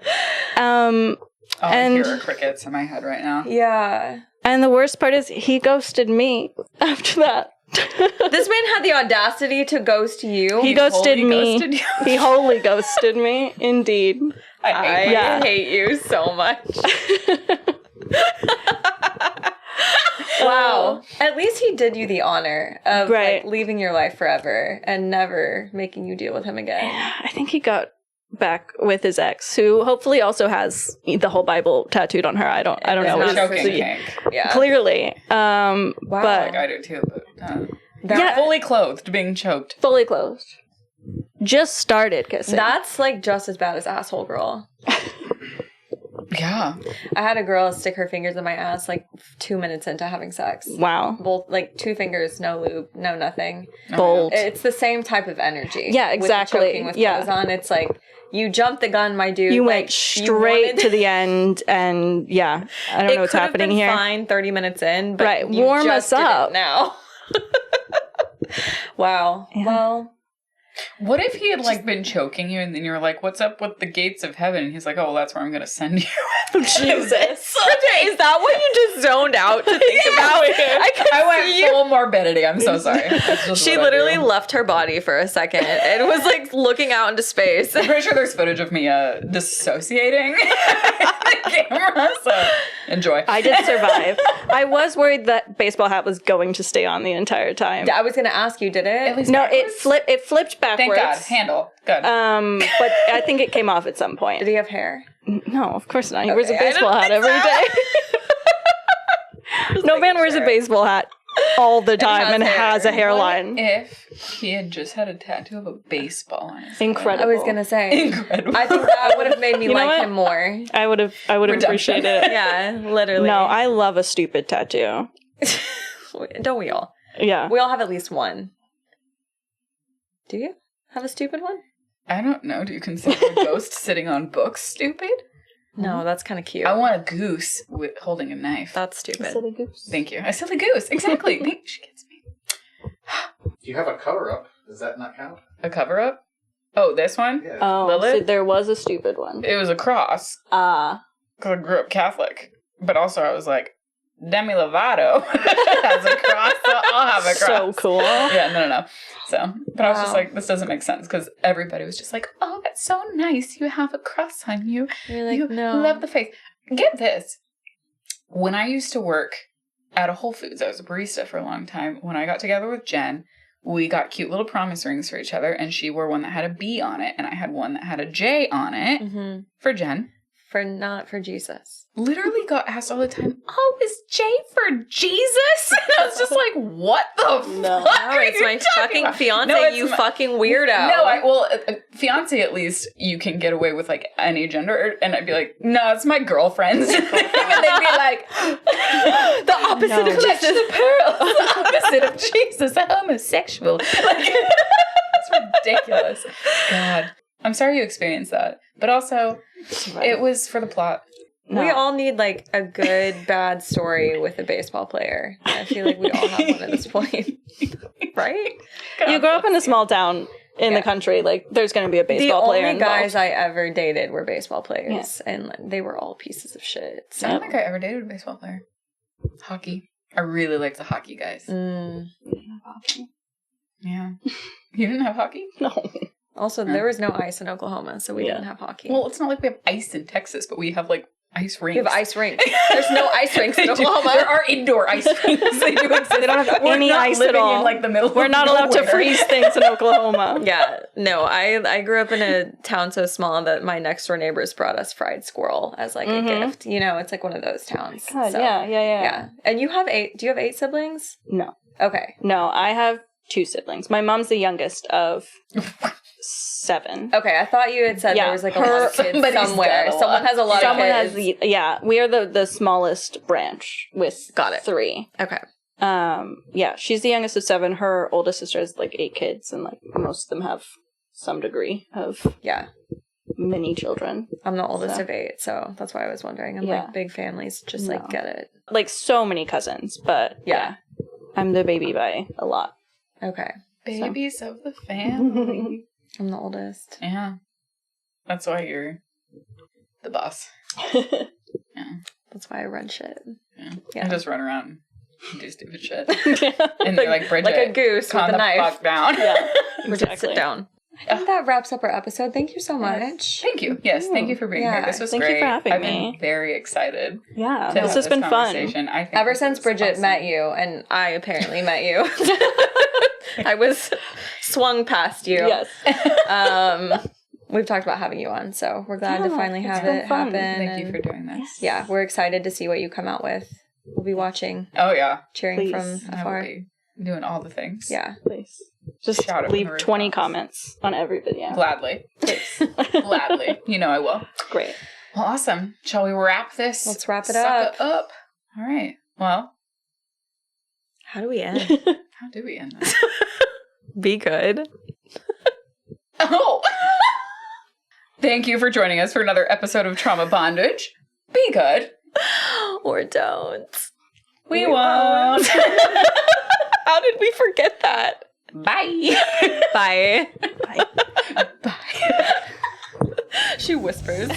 Speaker 2: I
Speaker 3: And-
Speaker 2: hear crickets in my head right now.
Speaker 1: Yeah.
Speaker 3: And the worst part is he ghosted me after that.
Speaker 1: This man had the audacity to ghost you.
Speaker 3: He ghosted
Speaker 2: wholly
Speaker 3: me.
Speaker 2: ghosted you.
Speaker 3: He wholly ghosted me, indeed.
Speaker 2: I hate
Speaker 3: Yeah.
Speaker 1: hate you so much. Wow. At least he did you the honor of
Speaker 3: Right.
Speaker 1: like, leaving your life forever and never making you deal with him again.
Speaker 3: I think he got back with his ex, who hopefully also has the whole Bible tattooed on her. I don't know.
Speaker 1: It's
Speaker 3: It was
Speaker 1: not
Speaker 2: choking
Speaker 1: the-
Speaker 2: kink.
Speaker 1: Yeah.
Speaker 3: clearly.
Speaker 1: Wow.
Speaker 3: But
Speaker 2: I do too, but
Speaker 3: Yeah.
Speaker 2: fully clothed, being choked.
Speaker 3: fully closed. Just started kissing.
Speaker 1: That's like just as bad as asshole girl.
Speaker 2: Yeah.
Speaker 1: I had a girl stick her fingers in my ass like 2 minutes into having sex.
Speaker 3: Wow.
Speaker 1: Both like 2 fingers, no lube, no nothing.
Speaker 3: Bold.
Speaker 1: It's the same type of energy.
Speaker 3: Yeah, exactly.
Speaker 1: With choking with
Speaker 3: Yeah.
Speaker 1: clothes on. It's like you jumped the gun, my dude.
Speaker 3: You
Speaker 1: like,
Speaker 3: went straight
Speaker 1: wanted-
Speaker 3: to the end, and yeah, I don't know what's happening here.
Speaker 1: It could have been fine 30 minutes in, but
Speaker 3: Right,
Speaker 1: you
Speaker 3: warm
Speaker 1: just
Speaker 3: us
Speaker 1: did it
Speaker 3: up.
Speaker 1: now. Wow.
Speaker 3: Yeah.
Speaker 1: Well,
Speaker 2: What if he had like been choking you and then you were like, what's up with the gates of heaven? And he's like, oh, well, that's where I'm going to send you.
Speaker 1: Jesus. Is that what you just zoned out to think about?
Speaker 2: I went full morbidity. I'm so sorry. That's just
Speaker 1: She
Speaker 2: what I
Speaker 1: literally
Speaker 2: do.
Speaker 1: left her body for a second and was like looking out into space.
Speaker 2: I'm pretty sure there's footage of me dissociating the camera, so enjoy.
Speaker 3: I did survive. I was worried that baseball hat was going to stay on the entire time.
Speaker 1: I was going to ask you, did it?
Speaker 2: At least
Speaker 3: No,
Speaker 2: backwards?
Speaker 3: it flipped backwards.
Speaker 2: Thank God. Handle. Good.
Speaker 3: But I think it came off at some point.
Speaker 1: Did he have hair?
Speaker 3: No, of course not. He wears a
Speaker 1: Okay, I
Speaker 3: baseball
Speaker 1: don't
Speaker 3: hat
Speaker 1: think
Speaker 3: every day. No man wears a baseball hat all the time
Speaker 1: has
Speaker 3: and
Speaker 1: hair.
Speaker 3: has a
Speaker 2: What
Speaker 3: hairline.
Speaker 2: if he had just had a tattoo of a baseball on his head?
Speaker 3: Incredible.
Speaker 1: I was going to say.
Speaker 2: Incredible.
Speaker 1: I think that would have made me
Speaker 3: You know
Speaker 1: like
Speaker 3: what?
Speaker 1: him more.
Speaker 3: I would have
Speaker 2: Redemption.
Speaker 3: appreciated it.
Speaker 1: Yeah, literally.
Speaker 3: No, I love a stupid tattoo.
Speaker 1: Don't we all?
Speaker 3: Yeah.
Speaker 1: We all have at least one. Do you have a stupid one?
Speaker 2: I don't know. Do you consider a ghost sitting on books stupid?
Speaker 1: No, that's kind of cute.
Speaker 2: I want a goose with holding a knife.
Speaker 1: That's stupid.
Speaker 3: Silly goose.
Speaker 2: Thank you. I said the goose. Exactly. She gets me.
Speaker 5: Do you have a cover up? Does that not count?
Speaker 2: A cover up? Oh, this one?
Speaker 5: Yeah.
Speaker 3: Oh,
Speaker 2: Lilith?
Speaker 3: so there was a stupid one.
Speaker 2: It was a cross.
Speaker 3: Ah.
Speaker 2: Because I grew up Catholic. But also I was like, Demi Lovato has a cross, so I'll have a cross.
Speaker 3: So cool.
Speaker 2: Yeah, no. So, but I was just
Speaker 1: Wow.
Speaker 2: like, this doesn't make sense because everybody was just like, oh, that's so nice. You have a cross on you.
Speaker 1: You're like,
Speaker 2: You
Speaker 1: no.
Speaker 2: love the face. Get this. When I used to work at a Whole Foods, I was a barista for a long time. When I got together with Jen, we got cute little promise rings for each other, and she wore one that had a B on it, and I had one that had a J on it
Speaker 1: Mm-hmm.
Speaker 2: for Jen.
Speaker 1: Not for Jesus.
Speaker 2: Literally got asked all the time, oh, is J for Jesus? And I was just like, what the
Speaker 3: No.
Speaker 2: fuck
Speaker 1: No,
Speaker 2: are
Speaker 1: it's
Speaker 2: you
Speaker 1: my
Speaker 2: talking
Speaker 1: fucking
Speaker 2: about?
Speaker 1: fiance,
Speaker 2: No, it's
Speaker 1: you
Speaker 2: my-
Speaker 1: fucking weirdo.
Speaker 2: No, fiance at least you can get away with like any gender, and I'd be like, no, it's my girlfriend's, and they'd be like,
Speaker 1: the opposite
Speaker 3: No.
Speaker 1: of
Speaker 2: clutch
Speaker 1: Jesus.
Speaker 2: the pearls, the opposite of Jesus, a homosexual. Like, it's ridiculous. God, I'm sorry you experienced that, but also it was for the plot.
Speaker 3: No.
Speaker 1: We all need like a good, bad story with a baseball player. I feel like we all have one at this point. Right?
Speaker 3: You grow up in a small town in the country, like there's going to be a baseball player
Speaker 1: The only
Speaker 3: involved.
Speaker 1: guys I ever dated were baseball players, and they were all pieces of shit. So.
Speaker 2: I don't think I ever dated a baseball player. Hockey. I really like the hockey guys. Yeah. You didn't have hockey?
Speaker 3: No.
Speaker 1: Also, there was no ice in Oklahoma, so we didn't have hockey.
Speaker 2: Well, it's not like we have ice in Texas, but we have like ice rinks.
Speaker 1: We have ice rinks. There's no ice rinks in Oklahoma.
Speaker 2: There are indoor ice rinks. They do exist.
Speaker 3: They don't have
Speaker 2: We're
Speaker 3: any
Speaker 2: not
Speaker 3: ice
Speaker 2: living
Speaker 3: at all.
Speaker 2: in like the middle.
Speaker 3: We're not allowed to
Speaker 2: nowhere.
Speaker 3: freeze things in Oklahoma.
Speaker 1: Yeah, no, I grew up in a town so small that my next door neighbors brought us fried squirrel as like a gift. You know, it's like one of those towns.
Speaker 3: God,
Speaker 1: So,
Speaker 3: yeah.
Speaker 1: And you have 8, do you have 8 siblings?
Speaker 3: No.
Speaker 1: Okay.
Speaker 3: No, I have 2 siblings. My mom's the youngest of 7.
Speaker 1: Okay, I thought you had said there was like a lot of kids
Speaker 2: somebody's
Speaker 1: somewhere.
Speaker 2: got a
Speaker 1: Someone
Speaker 2: lot.
Speaker 1: has a lot
Speaker 3: Someone
Speaker 1: of kids.
Speaker 3: has we are the smallest branch with
Speaker 1: Got it.
Speaker 3: 3.
Speaker 1: Okay.
Speaker 3: Yeah, she's the youngest of 7. Her oldest sister has like 8 kids, and like most of them have some degree of
Speaker 1: Yeah.
Speaker 3: mini children.
Speaker 1: I'm the oldest
Speaker 3: So.
Speaker 1: of 8, so that's why I was wondering. I'm
Speaker 3: Yeah.
Speaker 1: like, big families just
Speaker 3: No.
Speaker 1: like get it.
Speaker 3: Like so many cousins, but
Speaker 1: Yeah.
Speaker 3: I'm the baby by a lot.
Speaker 1: Okay.
Speaker 2: Babies of the family.
Speaker 1: I'm the oldest.
Speaker 2: Yeah. That's why you're the boss. Yeah.
Speaker 1: That's why I run shit.
Speaker 2: I just run around and do stupid shit.
Speaker 3: Yeah.
Speaker 2: And you're like, Bridget,
Speaker 1: Like a goose
Speaker 2: calm
Speaker 1: with a
Speaker 2: the
Speaker 1: knife.
Speaker 2: fuck down.
Speaker 3: Yeah,
Speaker 1: Bridget,
Speaker 3: exactly.
Speaker 1: sit down. I think that wraps up our episode. Thank you so much.
Speaker 2: Thank you. Yes, thank you for being
Speaker 1: Yeah.
Speaker 2: here. This was
Speaker 3: Thank you
Speaker 2: great.
Speaker 3: for having
Speaker 2: I've
Speaker 3: me.
Speaker 2: been very excited.
Speaker 3: Yeah,
Speaker 2: to
Speaker 3: this
Speaker 2: have
Speaker 3: has been fun.
Speaker 2: conversation. I think
Speaker 1: Ever
Speaker 2: this
Speaker 1: since
Speaker 2: is
Speaker 1: Bridget
Speaker 2: awesome.
Speaker 1: met you, and I apparently met you, I was swung past you.
Speaker 3: Yes.
Speaker 1: We've talked about having you on, so we're glad to
Speaker 3: Yeah,
Speaker 1: finally
Speaker 3: it's
Speaker 1: have
Speaker 3: been
Speaker 1: it
Speaker 3: fun.
Speaker 1: happen.
Speaker 2: Thank you
Speaker 1: and
Speaker 2: for doing this.
Speaker 1: Yeah, we're excited to see what you come out with. We'll be watching,
Speaker 2: Oh, yeah.
Speaker 1: cheering
Speaker 3: Please.
Speaker 1: from
Speaker 2: I will
Speaker 1: afar.
Speaker 2: be doing all the things.
Speaker 1: Yeah.
Speaker 3: Please. Just
Speaker 2: Shout it
Speaker 3: leave
Speaker 2: from the
Speaker 3: 20
Speaker 2: rooftops.
Speaker 3: comments on every video.
Speaker 2: Gladly.
Speaker 3: Please.
Speaker 2: Gladly. You know I will.
Speaker 3: Great.
Speaker 2: Well, awesome. Shall we wrap this?
Speaker 1: Let's wrap it
Speaker 2: sucker
Speaker 1: up.
Speaker 2: up. All right. Well,
Speaker 1: How do we end?
Speaker 2: how do we end this?
Speaker 1: Be good.
Speaker 2: Oh! Thank you for joining us for another episode of Trauma Bondage. Be good.
Speaker 1: Or don't.
Speaker 2: We won't.
Speaker 1: How did we forget that?
Speaker 2: Bye.
Speaker 1: Bye.
Speaker 2: Bye.
Speaker 1: She whispers.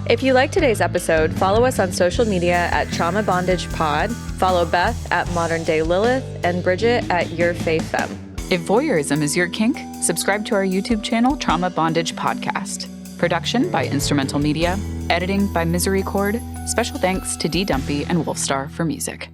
Speaker 1: If you like today's episode, follow us on social media at Trauma Bondage Pod. Follow Beth at Modern Day Lilith and Bridget at Your Faith Femme.
Speaker 2: If voyeurism is your kink, subscribe to our YouTube channel, Trauma Bondage Podcast. Production by Instrumental Media. Editing by Misery Chord. Special thanks to D. Dumpy and Wolfstar for music.